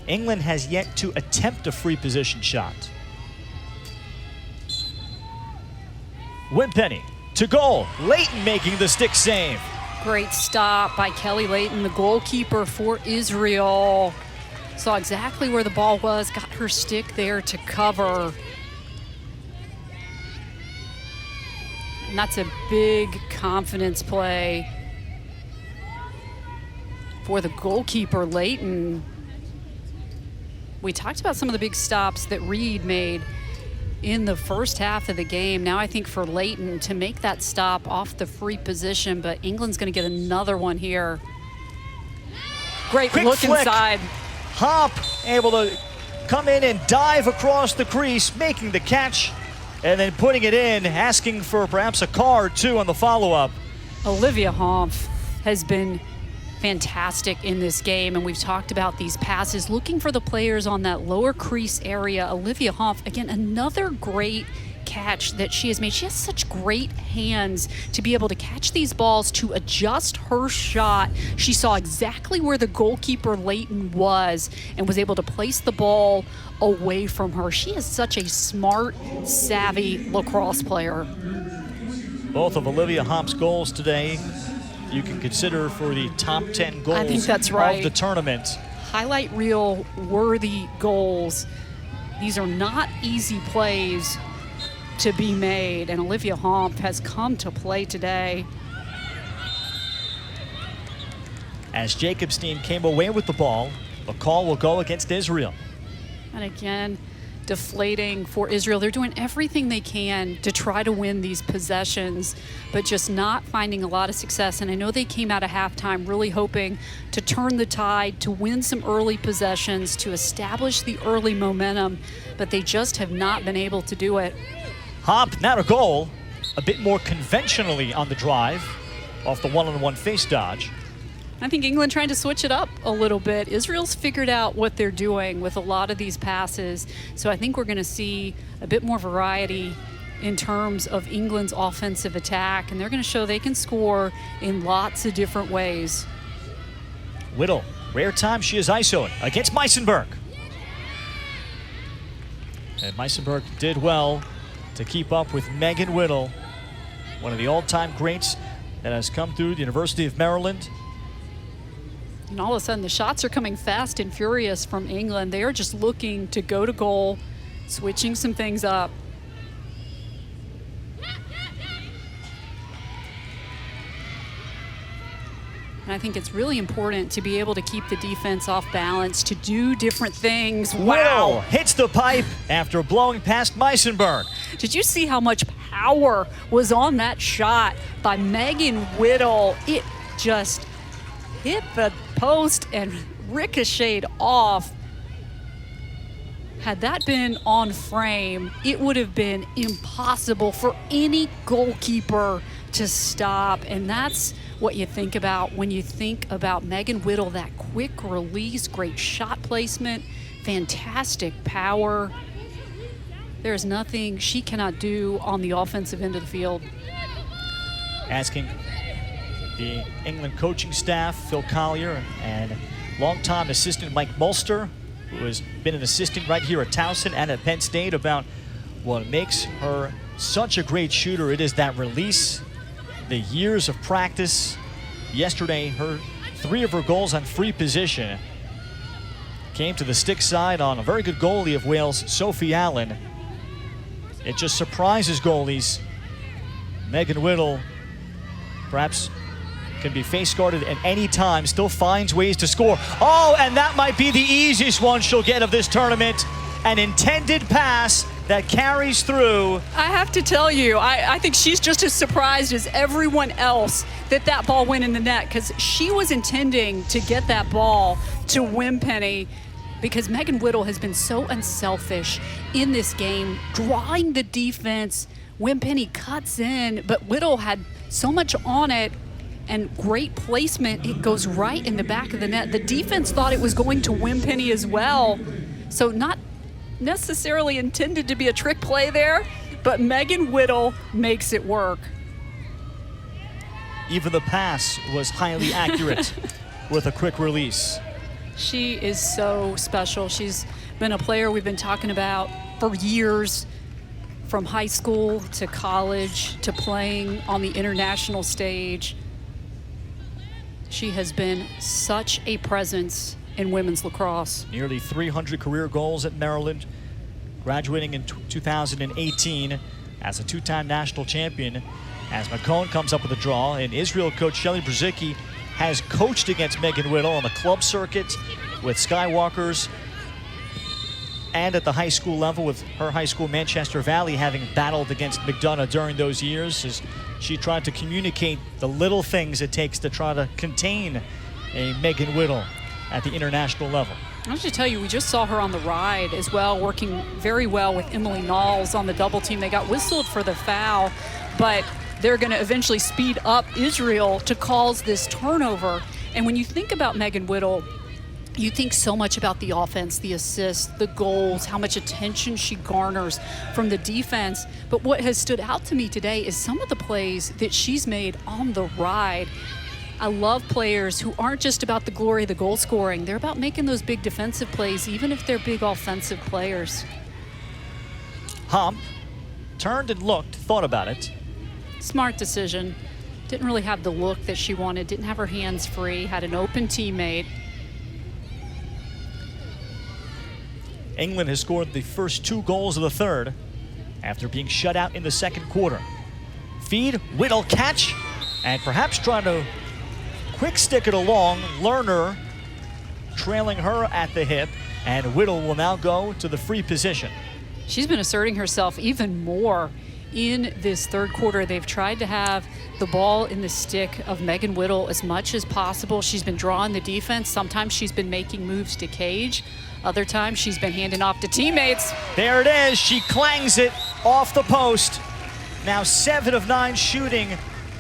England has yet to attempt a free position shot. Wimpenny to goal. Layton making the stick save. Great stop by Kelly Layton, the goalkeeper for Israel. Saw exactly where the ball was, got her stick there to cover. And that's a big confidence play for the goalkeeper, Layton. We talked about some of the big stops that Reed made in the first half of the game. Now I think for Layton to make that stop off the free position, but England's going to get another one here. Great Quick look flick. inside. Hop able to come in and dive across the crease, making the catch, and then putting it in, asking for perhaps a card too on the follow-up. Olivia Hompf has been fantastic in this game, and we've talked about these passes, looking for the players on that lower crease area. Olivia Hompf, again, another great catch that she has made. She has such great hands to be able to catch these balls, to adjust her shot. She saw exactly where the goalkeeper Layton was and was able to place the ball away from her. She is such a smart, savvy lacrosse player. Both of Olivia Hompf's goals today you can consider for the top 10 goals I think that's right. of the tournament. Highlight reel worthy goals. These are not easy plays to be made, and Olivia Hompf has come to play today. As Jacobstein came away with the ball, the call will go against Israel. And again, deflating for Israel. They're doing everything they can to try to win these possessions, but just not finding a lot of success. And I know they came out of halftime really hoping to turn the tide, to win some early possessions, to establish the early momentum, but they just have not been able to do it. Hop, not a goal, a bit more conventionally on the drive off the one-on-one face dodge. I think England trying to switch it up a little bit. Israel's figured out what they're doing with a lot of these passes. So I think we're going to see a bit more variety in terms of England's offensive attack, and they're going to show they can score in lots of different ways. Whittle, rare time she is ISO'd against Meisenberg. And Meisenberg did well to keep up with Megan Whittle, one of the all-time greats that has come through the University of Maryland. And all of a sudden, the shots are coming fast and furious from England. They are just looking to go to goal, switching some things up. And I think it's really important to be able to keep the defense off balance, to do different things. Wow! Wow. Hits the pipe after blowing past Meisenberg. Did you see how much power was on that shot by Megan Whittle? It just hit the post and ricocheted off. Had that been on frame, it would have been impossible for any goalkeeper to stop. And that's what you think about when you think about Megan Whittle, that quick release, great shot placement, fantastic power. There's nothing she cannot do on the offensive end of the field. Asking the England coaching staff, Phil Collier, and longtime assistant Mike Mulster, who has been an assistant right here at Towson and at Penn State, about what makes her such a great shooter. It is that release, the years of practice. Yesterday, 3 of her goals on free position came to the stick side on a very good goalie of Wales, Sophie Allen. It just surprises goalies. Megan Whittle perhaps can be face guarded at any time, still finds ways to score. Oh, and that might be the easiest one she'll get of this tournament. An intended pass that carries through. I have to tell you, I think she's just as surprised as everyone else that that ball went in the net, because she was intending to get that ball to Wimpenny, because Megan Whittle has been so unselfish in this game, drawing the defense. Wimpenny cuts in, but Whittle had so much on it and great placement. It goes right in the back of the net. The defense thought it was going to Wimpenny as well, so not necessarily intended to be a trick play there, but Megan Whittle makes it work. Even the pass was highly accurate with a quick release. She is so special. She's been a player we've been talking about for years, from high school to college to playing on the international stage. She has been such a presence in women's lacrosse. Nearly 300 career goals at Maryland, graduating in 2018 as a two-time national champion. As Mccone comes up with a draw, and Israel coach Shelly Brzezicki has coached against Megan Whittle on the club circuit with Skywalkers and at the high school level with her high school, Manchester Valley, having battled against McDonough during those years as she tried to communicate the little things it takes to try to contain a Megan Whittle at the international level. I have to tell you, we just saw her on the ride as well, working very well with Emily Knowles on the double team. They got whistled for the foul, but they're going to eventually speed up Israel to cause this turnover. And when you think about Megan Whittle, you think so much about the offense, the assists, the goals, how much attention she garners from the defense. But what has stood out to me today is some of the plays that she's made on the ride. I love players who aren't just about the glory of the goal scoring. They're about making those big defensive plays, even if they're big offensive players. Hump turned and looked, thought about it. Smart decision. Didn't really have the look that she wanted, didn't have her hands free, had an open teammate. England has scored the first 2 goals of the third after being shut out in the second quarter. Feed, Whittle catch, and perhaps trying to quick stick it along. Lerner trailing her at the hip, and Whittle will now go to the free position. She's been asserting herself even more in this third quarter. They've tried to have the ball in the stick of Megan Whittle as much as possible. She's been drawing the defense. Sometimes she's been making moves to cage. Other times she's been handing off to teammates. There it is. She clangs it off the post. Now 7 of 9 shooting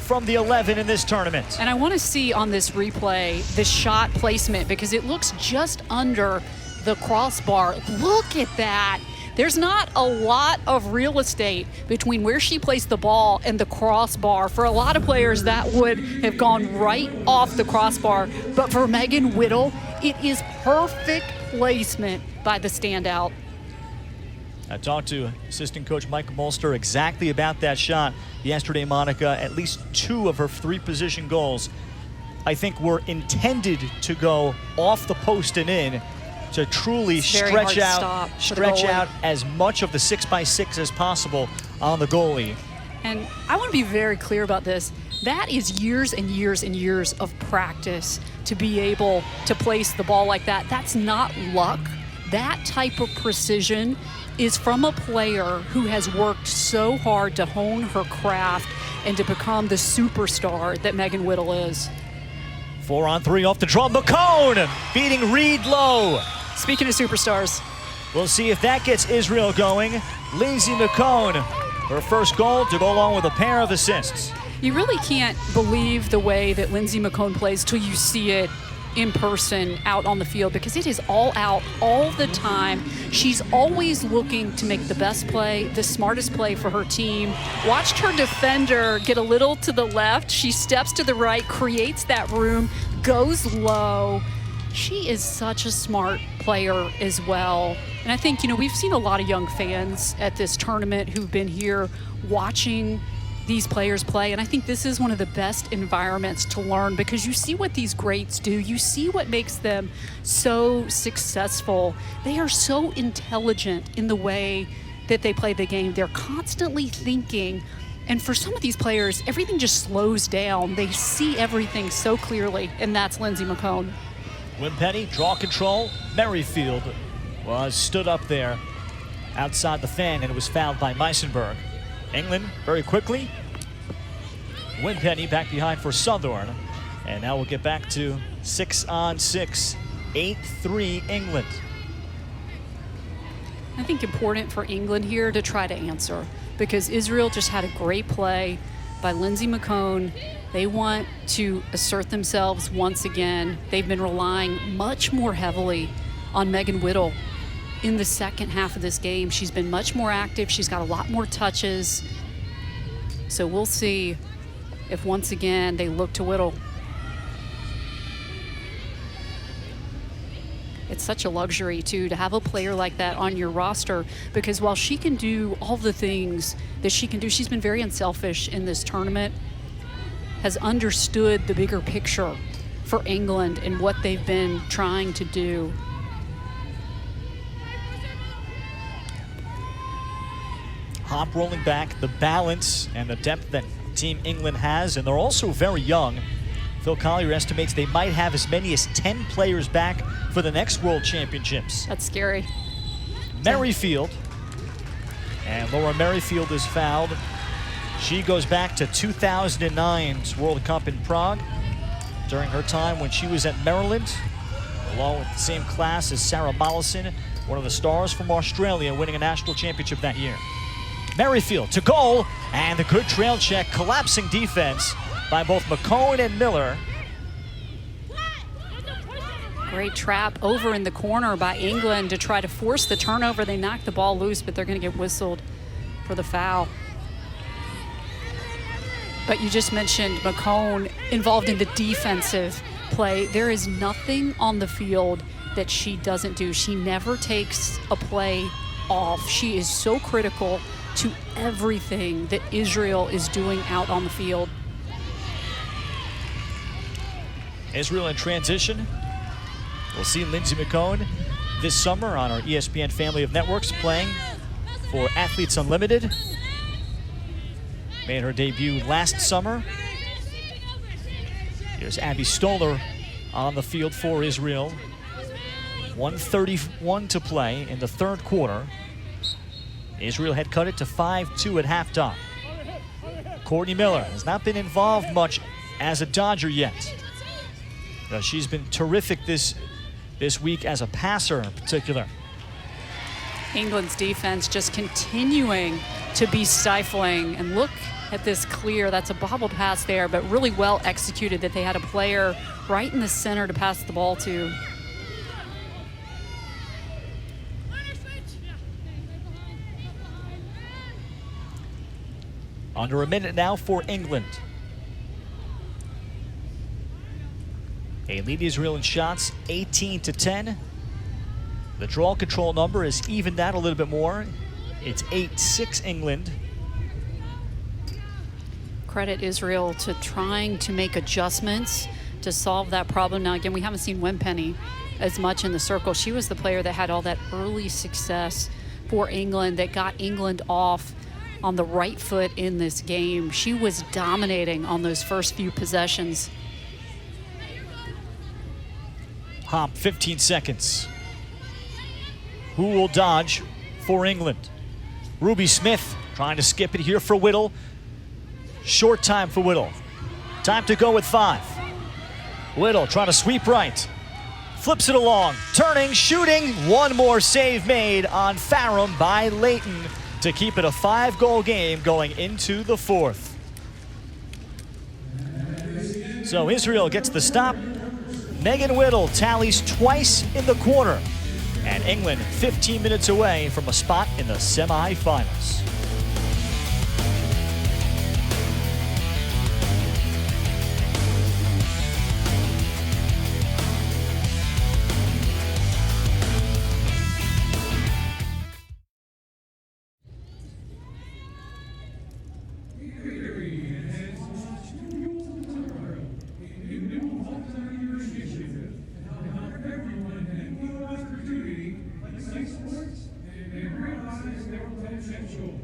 from the 11 in this tournament. And I want to see on this replay the shot placement, because it looks just under the crossbar. Look at that. There's not a lot of real estate between where she placed the ball and the crossbar. For a lot of players, that would have gone right off the crossbar. But for Megan Whittle, it is perfect placement by the standout. I talked to assistant coach Mike Molster exactly about that shot yesterday, Monica. At least 2 of her 3 position goals, I think, were intended to go off the post and in, to truly stretch out as much of the 6x6 as possible on the goalie. And I want to be very clear about this. That is years and years and years of practice to be able to place the ball like that. That's not luck. That type of precision is from a player who has worked so hard to hone her craft and to become the superstar that Megan Whittle is. 4-on-3 off the draw. Mccone beating Reed low. Speaking of superstars, we'll see if that gets Israel going. Lindsey Mccone, her first goal to go along with a pair of assists. You really can't believe the way that Lindsey Mccone plays till you see it in person out on the field, because it is all out all the time. She's always looking to make the best play, the smartest play for her team. Watched her defender get a little to the left. She steps to the right, creates that room, goes low. She is such a smart player as well. And I think, we've seen a lot of young fans at this tournament who've been here watching these players play, and I think this is one of the best environments to learn, because you see what these greats do. You see what makes them so successful. They are so intelligent in the way that they play the game. They're constantly thinking, and for some of these players, everything just slows down. They see everything so clearly, and that's Lindsey Mccone. Wimpenny, draw control. Merrifield was stood up there outside the fan, and it was fouled by Meisenberg. England very quickly. Winpenny back behind for Southern. And now we'll get back to 6-on-6. 8-3 England. I think important for England here to try to answer, because Israel just had a great play by Lindsey Mccone. They want to assert themselves once again. They've been relying much more heavily on Megan Whittle in the second half of this game. She's been much more active. She's got a lot more touches. So we'll see if once again they look to Whittle. It's such a luxury, too, to have a player like that on your roster, because while she can do all the things that she can do, she's been very unselfish in this tournament, has understood the bigger picture for England and what they've been trying to do. Hop rolling back, the balance and the depth that Team England has, and they're also very young. Phil Collier estimates they might have as many as 10 players back for the next World Championships. That's scary. Merrifield, and Laura Merrifield is fouled. She goes back to 2009's World Cup in Prague during her time when she was at Maryland, along with the same class as Sarah Mollison, one of the stars from Australia, winning a national championship that year. Merrifield to goal, and the good trail check, collapsing defense by both McCone and Miller. Great trap over in the corner by England to try to force the turnover. They knocked the ball loose, but they're going to get whistled for the foul. But you just mentioned McCone involved in the defensive play. There is nothing on the field that she doesn't do. She never takes a play off. She is so critical to everything that Israel is doing out on the field. Israel in transition. We'll see Lindsey Mccone this summer on our ESPN family of networks playing for Athletes Unlimited. Made her debut last summer. Here's Abby Stoller on the field for Israel. 1:31 to play in the third quarter. Israel had cut it to 5-2 at halftime. Courtney Miller has not been involved much as a Dodger yet. She's been terrific this week as a passer in particular. England's defense just continuing to be stifling. And look at this clear. That's a bobbled pass there, but really well executed that they had a player right in the center to pass the ball to. Under a minute now for England. They lead Israel in shots 18-10. The draw control number has evened out a little bit more. It's 8-6 England. Credit Israel to trying to make adjustments to solve that problem. Now, again, we haven't seen Winpenny as much in the circle. She was the player that had all that early success for England that got England off on the right foot in this game. She was dominating on those first few possessions. Hop, 15 seconds. Who will dodge for England? Ruby Smith trying to skip it here for Whittle. Short time for Whittle. Time to go with 5. Whittle trying to sweep right. Flips it along, turning, shooting. One more save made on Farham by Layton to keep it a 5-goal game going into the fourth. So Israel gets the stop. Megan Whittle tallies twice in the quarter. And England 15 minutes away from a spot in the semifinals. Sports and realize their potential.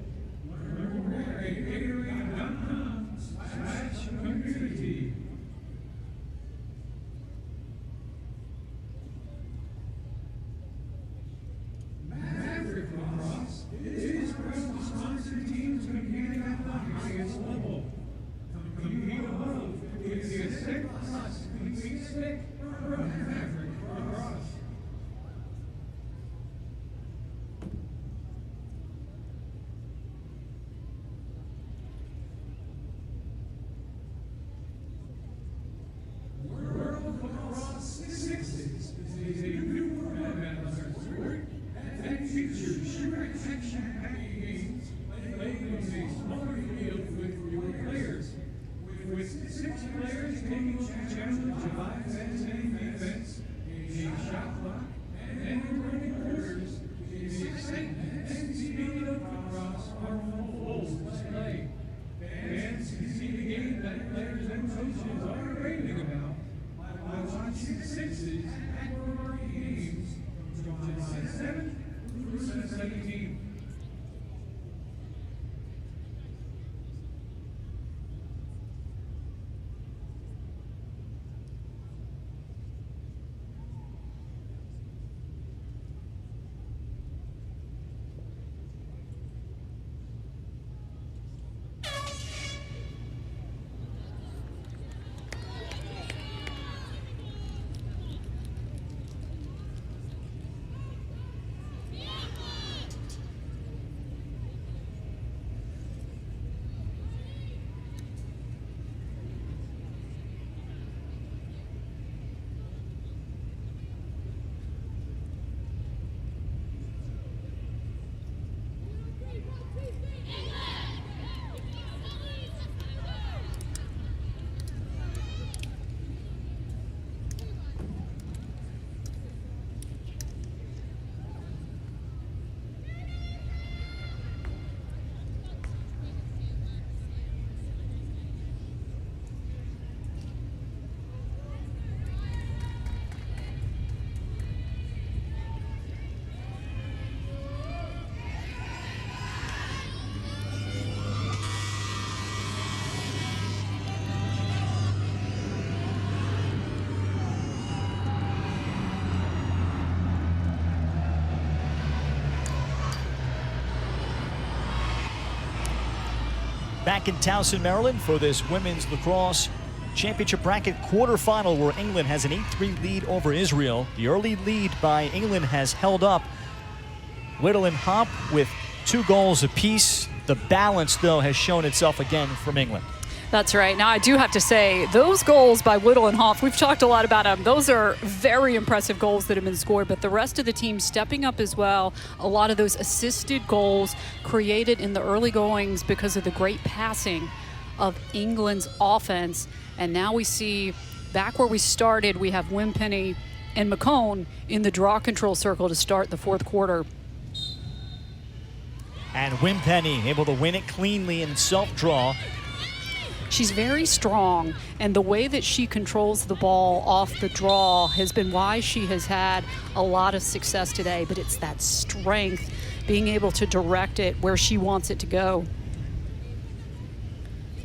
Back in Towson, Maryland for this women's lacrosse championship bracket quarterfinal where England has an 8-3 lead over Israel. The early lead by England has held up. Whittle and Hop with 2 goals apiece. The balance, though, has shown itself again from England. That's right. Now, I do have to say, those goals by Whittle and Hoff, we've talked a lot about them. Those are very impressive goals that have been scored, but the rest of the team stepping up as well. A lot of those assisted goals created in the early goings because of the great passing of England's offense. And now we see, back where we started, we have Wimpenny and Mccone in the draw control circle to start the fourth quarter. And Wimpenny able to win it cleanly in self-draw. She's very strong, and the way that she controls the ball off the draw has been why she has had a lot of success today, but it's that strength, being able to direct it where she wants it to go.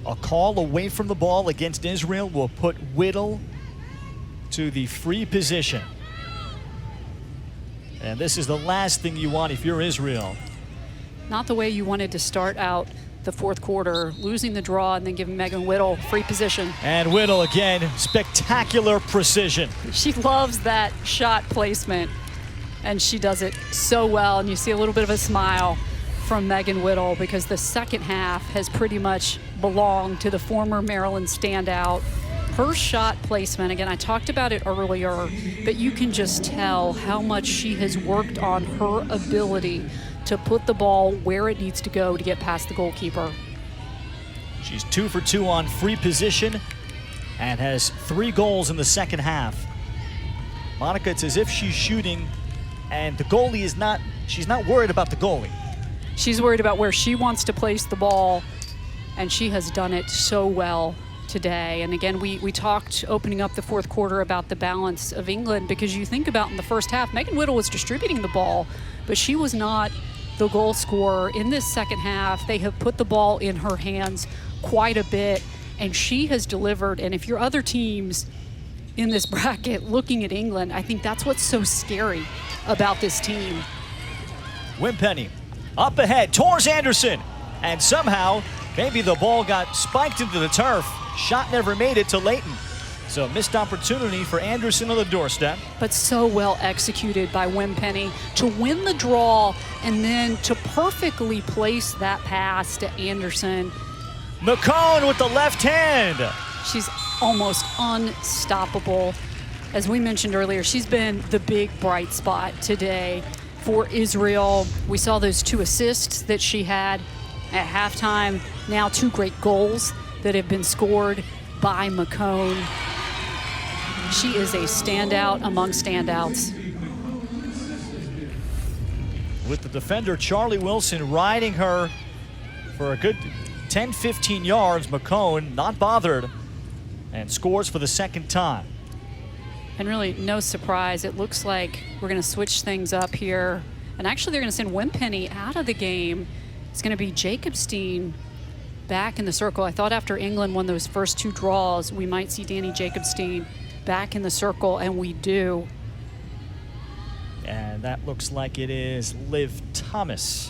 A call away from the ball against Israel will put Whittle to the free position. And this is the last thing you want if you're Israel. Not the way you wanted to start out the fourth quarter, losing the draw and then giving Megan Whittle free position. And Whittle again, spectacular precision. She loves that shot placement, and she does it so well. And you see a little bit of a smile from Megan Whittle because the second half has pretty much belonged to the former Maryland standout. Her shot placement, again, I talked about it earlier, but you can just tell how much she has worked on her ability to put the ball where it needs to go to get past the goalkeeper. She's 2 for 2 on free position and has 3 goals in the second half. Monica, it's as if she's shooting and the goalie is not, she's not worried about the goalie. She's worried about where she wants to place the ball, and she has done it so well today. And again, we talked opening up the fourth quarter about the balance of England, because you think about in the first half, Megan Whittle was distributing the ball, but she was not the goal scorer. In this second half, they have put the ball in her hands quite a bit, and she has delivered. And if you're other teams in this bracket looking at England, I think that's what's so scary about this team. Wimpenny up ahead towards Anderson, and somehow maybe the ball got spiked into the turf. Shot never made it to Layton. So missed opportunity for Anderson on the doorstep. But so well executed by Wimpenny to win the draw and then to perfectly place that pass to Anderson. McCone with the left hand. She's almost unstoppable. As we mentioned earlier, she's been the big bright spot today for Israel. We saw those 2 assists that she had at halftime. Now 2 great goals that have been scored by McCone. She is a standout among standouts. With the defender, Charlie Wilson, riding her for a good 10-15 yards. McCone not bothered and scores for the second time. And really no surprise, it looks like we're going to switch things up here. And actually they're going to send Wimpenny out of the game. It's going to be Jacobstein back in the circle. I thought after England won those first 2 draws, we might see Danny Jacobstein back in the circle, and we do. And that looks like it is Liv Thomas.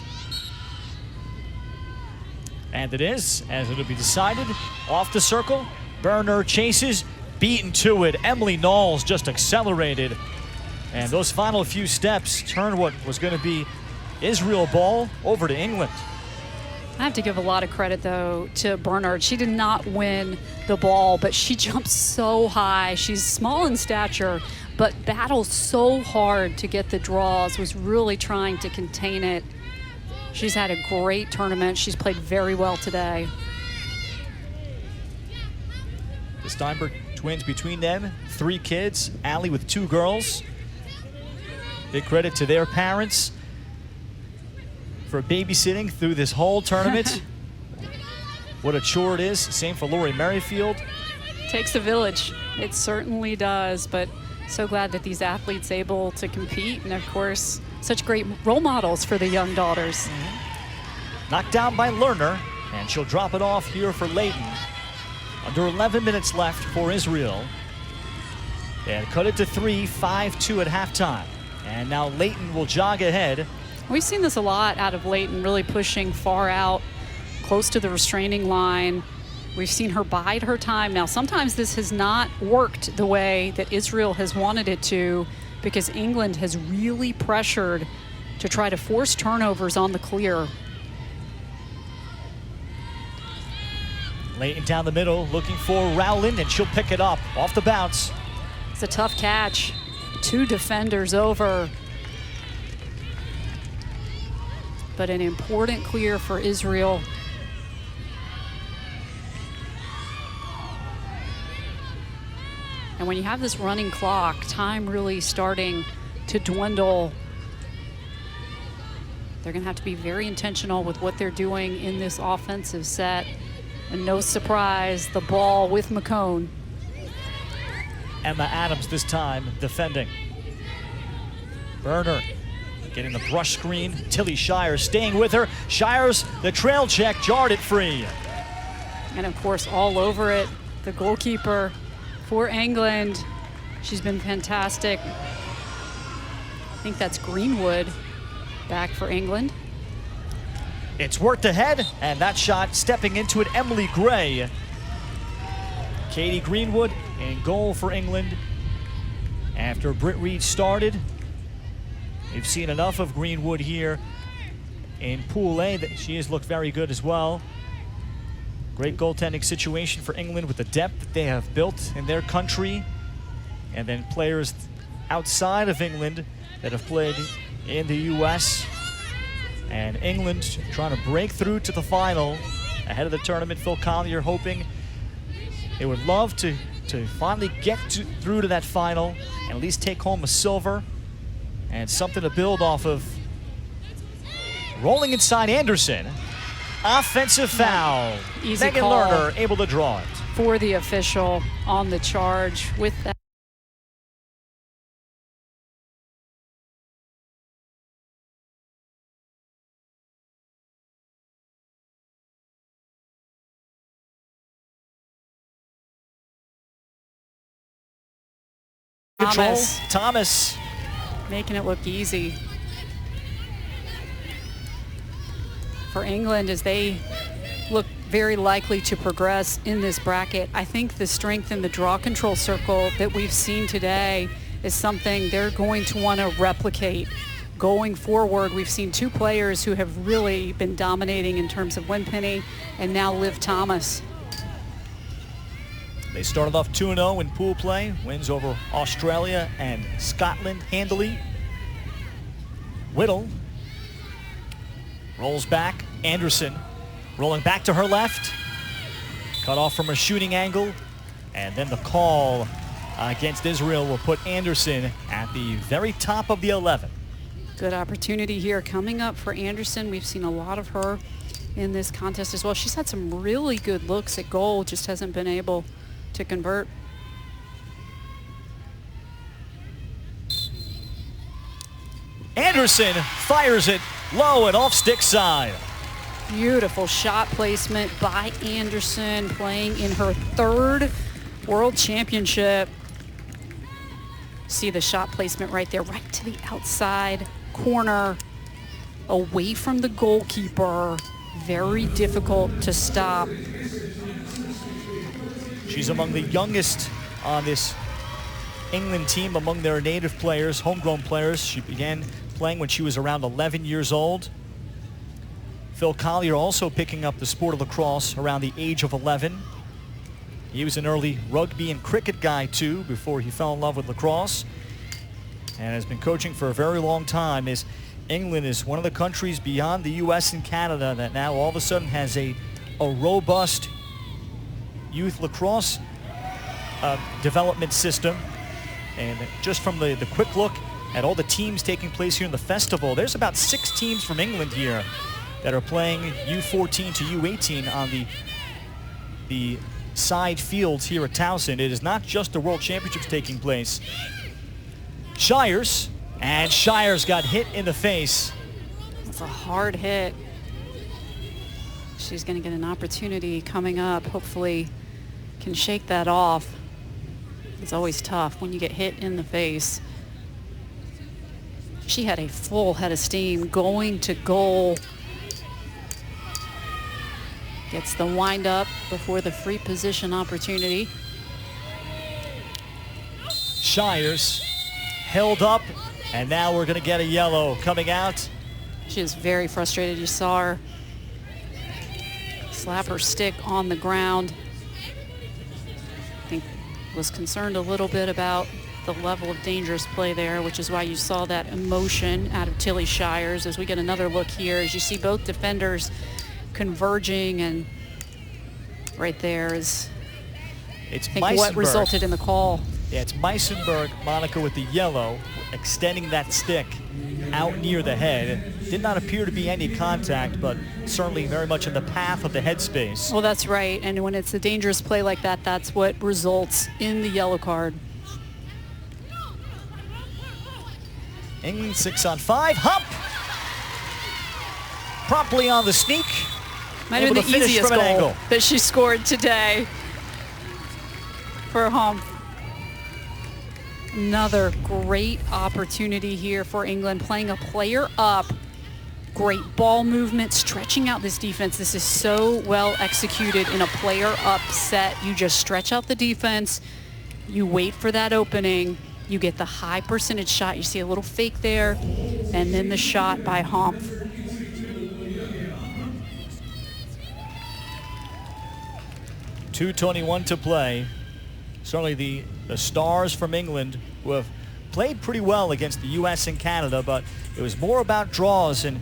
And it is, as it'll be decided, off the circle. Burner chases, beaten to it. Emily Knowles just accelerated. And those final few steps turned what was going to be Israel ball over to England. I have to give a lot of credit, though, to Bernard. She did not win the ball, but she jumped so high. She's small in stature, but battled so hard to get the draws, was really trying to contain it. She's had a great tournament. She's played very well today. The Steinberg twins between them, 3 kids, Allie with 2 girls. Big credit to their parents for babysitting through this whole tournament. What a chore it is. Same for Lori Merrifield. Takes a village. It certainly does, but so glad that these athletes able to compete, and of course, such great role models for the young daughters. Knocked down by Lerner, and she'll drop it off here for Layton. Under 11 minutes left for Israel. And cut it to 3, 5-2 at halftime. And now Layton will jog ahead. We've seen this a lot out of Layton, really pushing far out, close to the restraining line. We've seen her bide her time. Now, sometimes this has not worked the way that Israel has wanted it to, because England has really pressured to try to force turnovers on the clear. Layton down the middle, looking for Rowland, and she'll pick it up off the bounce. It's a tough catch. 2 defenders over. But an important clear for Israel. And when you have this running clock, time really starting to dwindle, they're going to have to be very intentional with what they're doing in this offensive set. And no surprise, the ball with McCone. Emma Adams this time defending. Burner getting the brush screen. Tilly Shires staying with her. Shires, the trail check, jarred it free. And of course, all over it, the goalkeeper for England. She's been fantastic. I think that's Greenwood back for England. It's worked ahead, and that shot stepping into it, Emily Gray. Katie Greenwood in goal for England. After Britt Reed started, we've seen enough of Greenwood here in Pool A that she has looked very good as well. Great goaltending situation for England with the depth that they have built in their country. And then players outside of England that have played in the U.S. And England trying to break through to the final ahead of the tournament. Phil Collier hoping they would love to finally get through to that final and at least take home a silver and something to build off of. Rolling inside Anderson. Offensive foul. Easy Megan call. Lerner able to draw it. For the official on the charge with that. Control. Thomas making it look easy for England as they look very likely to progress in this bracket. I think the strength in the draw control circle that we've seen today is something they're going to want to replicate going forward. We've seen two players who have really been dominating in terms of Winpenny and now Liv Thomas. They started off 2-0 in pool play, wins over Australia and Scotland handily. Whittle rolls back. Anderson rolling back to her left. Cut off from her shooting angle. And then the call against Israel will put Anderson at the very top of the 11. Good opportunity here coming up for Anderson. We've seen a lot of her in this contest as well. She's had some really good looks at goal, just hasn't been able to convert. Anderson fires it low and off stick side. Beautiful shot placement by Anderson, playing in her third World Championship. See the shot placement right there, right to the outside corner, away from the goalkeeper. Very difficult to stop. She's among the youngest on this England team among their native players, homegrown players. She began playing when she was around 11 years old. Phil Collier also picking up the sport of lacrosse around the age of 11. He was an early rugby and cricket guy too before he fell in love with lacrosse, and has been coaching for a very long time. As England is one of the countries beyond the US and Canada that now all of a sudden has a robust youth lacrosse development system. And just from the quick look at all the teams taking place here in the festival, there's about 6 teams from England here that are playing U14 to U18 on the side fields here at Towson. It is not just the World Championships taking place. Shires, and Shires got hit in the face. That's a hard hit. She's going to get an opportunity coming up. Hopefully can shake that off. It's always tough when you get hit in the face. She had a full head of steam going to goal. Gets the wind up before the free position opportunity. Shires held up, and now we're going to get a yellow coming out. She is very frustrated. You saw her slap her stick on the ground. I think was concerned a little bit about the level of dangerous play there, which is why you saw that emotion out of Tilly Shires. As we get another look here, as you see both defenders converging, and right there is what resulted in the call. Yeah, it's Meisenberg, Monica, with the yellow, extending that stick out near the head. Did not appear to be any contact, but certainly very much in the path of the headspace. Well, that's right, and when it's a dangerous play like that, that's what results in the yellow card. England 6-on-5, hump! Promptly on the sneak. Might have been the easiest goal that she scored today for Hump. Another great opportunity here for England, playing a player up. Great ball movement, stretching out this defense. This is so well executed in a player up set. You just stretch out the defense, you wait for that opening, you get the high percentage shot. You see a little fake there, and then the shot by Hump. .221 to play. Certainly the stars from England, who have played pretty well against the US and Canada, but it was more about draws. And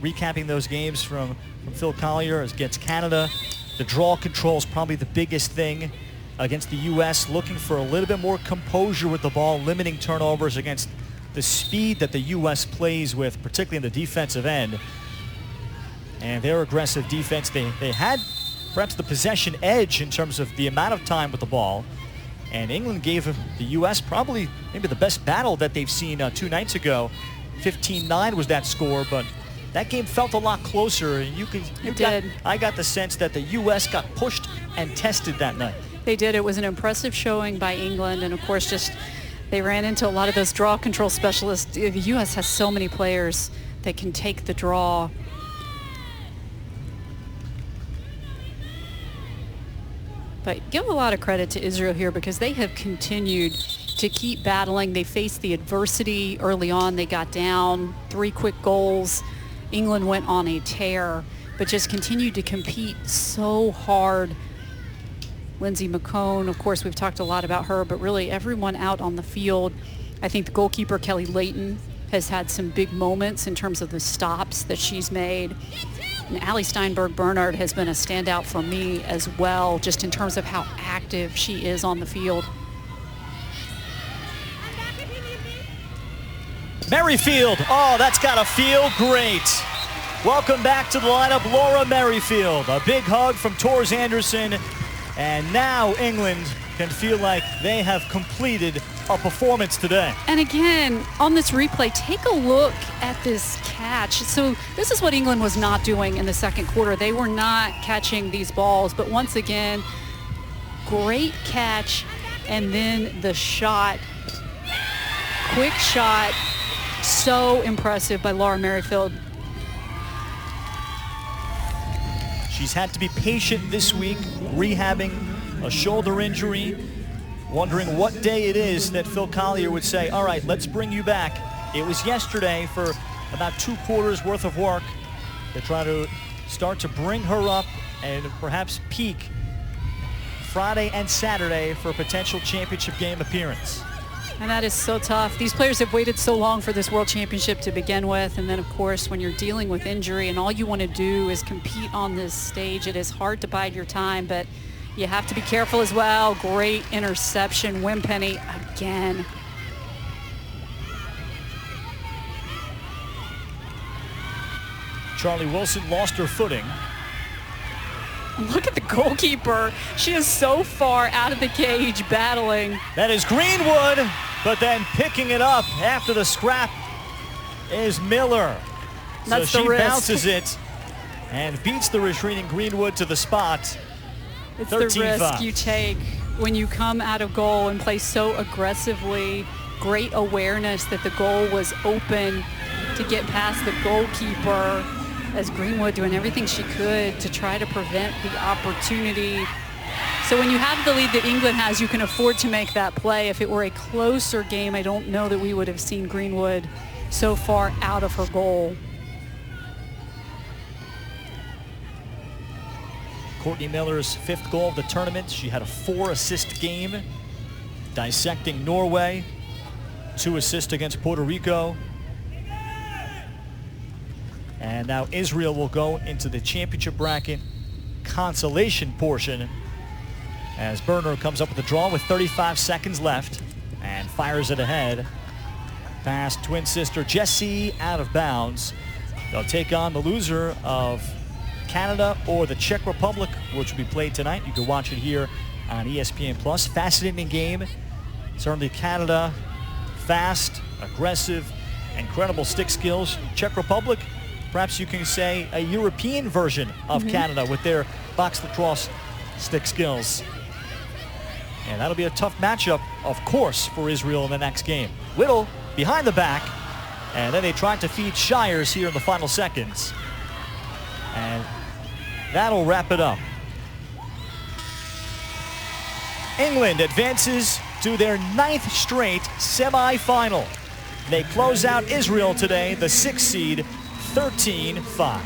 recapping those games from Phil Collier against Canada, the draw control is probably the biggest thing. Against the US, looking for a little bit more composure with the ball, limiting turnovers against the speed that the US plays with, particularly in the defensive end. And their aggressive defense, they had perhaps the possession edge in terms of the amount of time with the ball. And England gave the U.S. probably maybe the best battle that they've seen 2 nights ago. 15-9 was that score, but that game felt a lot closer. And I got the sense that the U.S. got pushed and tested that night. They did. It was an impressive showing by England, and of course just they ran into a lot of those draw control specialists. The U.S. has so many players that can take the draw. But give a lot of credit to Israel here because they have continued to keep battling. They faced the adversity early on. They got down 3 quick goals. England went on a tear, but just continued to compete so hard. Lindsey Mccone, of course, we've talked a lot about her, but really everyone out on the field. I think the goalkeeper, Kelly Layton, has had some big moments in terms of the stops that she's made. And Allie Steinberg-Bernard has been a standout for me as well, just in terms of how active she is on the field. Merrifield, oh, that's got to feel great. Welcome back to the lineup, Laura Merrifield. A big hug from Tors Anderson, and now England can feel like they have completed a performance today. And again, on this replay, take a look at this catch. So this is what England was not doing in the second quarter. They were not catching these balls, but once again, great catch, and then the shot, quick shot, so impressive by Laura Merrifield. She's had to be patient this week, rehabbing a shoulder injury, wondering what day it is that Phil Collier would say, all right, let's bring you back. It was yesterday for about 2 quarters worth of work to try to start to bring her up and perhaps peak Friday and Saturday for a potential championship game appearance. And that is so tough. These players have waited so long for this World Championship to begin with. And then, of course, when you're dealing with injury and all you want to do is compete on this stage, it is hard to bide your time, but you have to be careful as well. Great interception. Wimpenny again. Charlie Wilson lost her footing. Look at the goalkeeper. She is so far out of the cage battling. That is Greenwood, but then picking it up after the scrap is Miller. That's so the she risk. bounces it and beats the retreating Greenwood to the spot. It's the risk you take when you come out of goal and play so aggressively. Great awareness that the goal was open to get past the goalkeeper, as Greenwood doing everything she could to try to prevent the opportunity. So when you have the lead that England has, you can afford to make that play. If it were a closer game, I don't know that we would have seen Greenwood so far out of her goal. Courtney Miller's 5th goal of the tournament. She had a 4-assist game, dissecting Norway, 2 assists against Puerto Rico. And now Israel will go into the championship bracket consolation portion as Berner comes up with the draw with 35 seconds left and fires it ahead past twin sister Jessie out of bounds. They'll take on the loser of Canada or the Czech Republic, which will be played tonight. You can watch it here on ESPN+. Fascinating game. Certainly Canada, fast, aggressive, incredible stick skills. Czech Republic, perhaps you can say a European version of Canada with their box lacrosse stick skills. And that'll be a tough matchup, of course, for Israel in the next game. Whittle behind the back, and then they tried to feed Shires here in the final seconds. And that'll wrap it up. England advances to their 9th straight semi-final. They close out Israel today, the 6th seed, 13-5.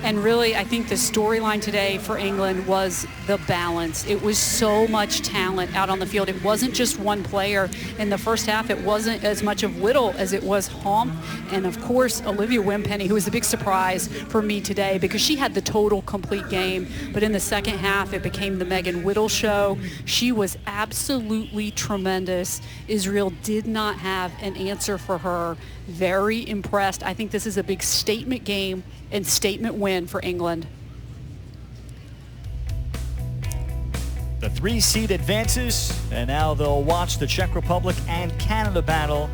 And really, I think the storyline today for England was the balance. It was so much talent out on the field. It wasn't just one player. In the first half, it wasn't as much of Whittle as it was Homp. And of course, Olivia Wimpenny, who was the big surprise for me today because she had the total complete game. But in the second half, it became the Megan Whittle show. She was absolutely tremendous. Israel did not have an answer for her. Very impressed. I think this is a big statement game and statement win for England. The 3 seed advances, and now they'll watch the Czech Republic and Canada battle.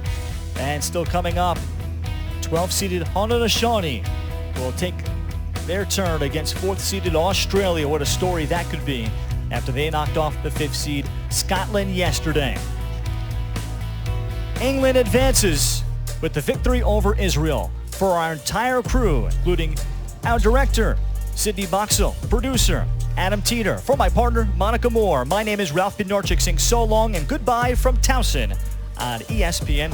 And still coming up, 12-seeded Haudenosaunee will take their turn against 4th-seeded Australia. What a story that could be after they knocked off the 5th seed Scotland yesterday. England advances with the victory over Israel. For our entire crew, including our director, Sydney Boxell, the producer, Adam Teeter. For my partner, Monica Moore, my name is Ralph Bednarczyk saying so long and goodbye from Towson on ESPN+.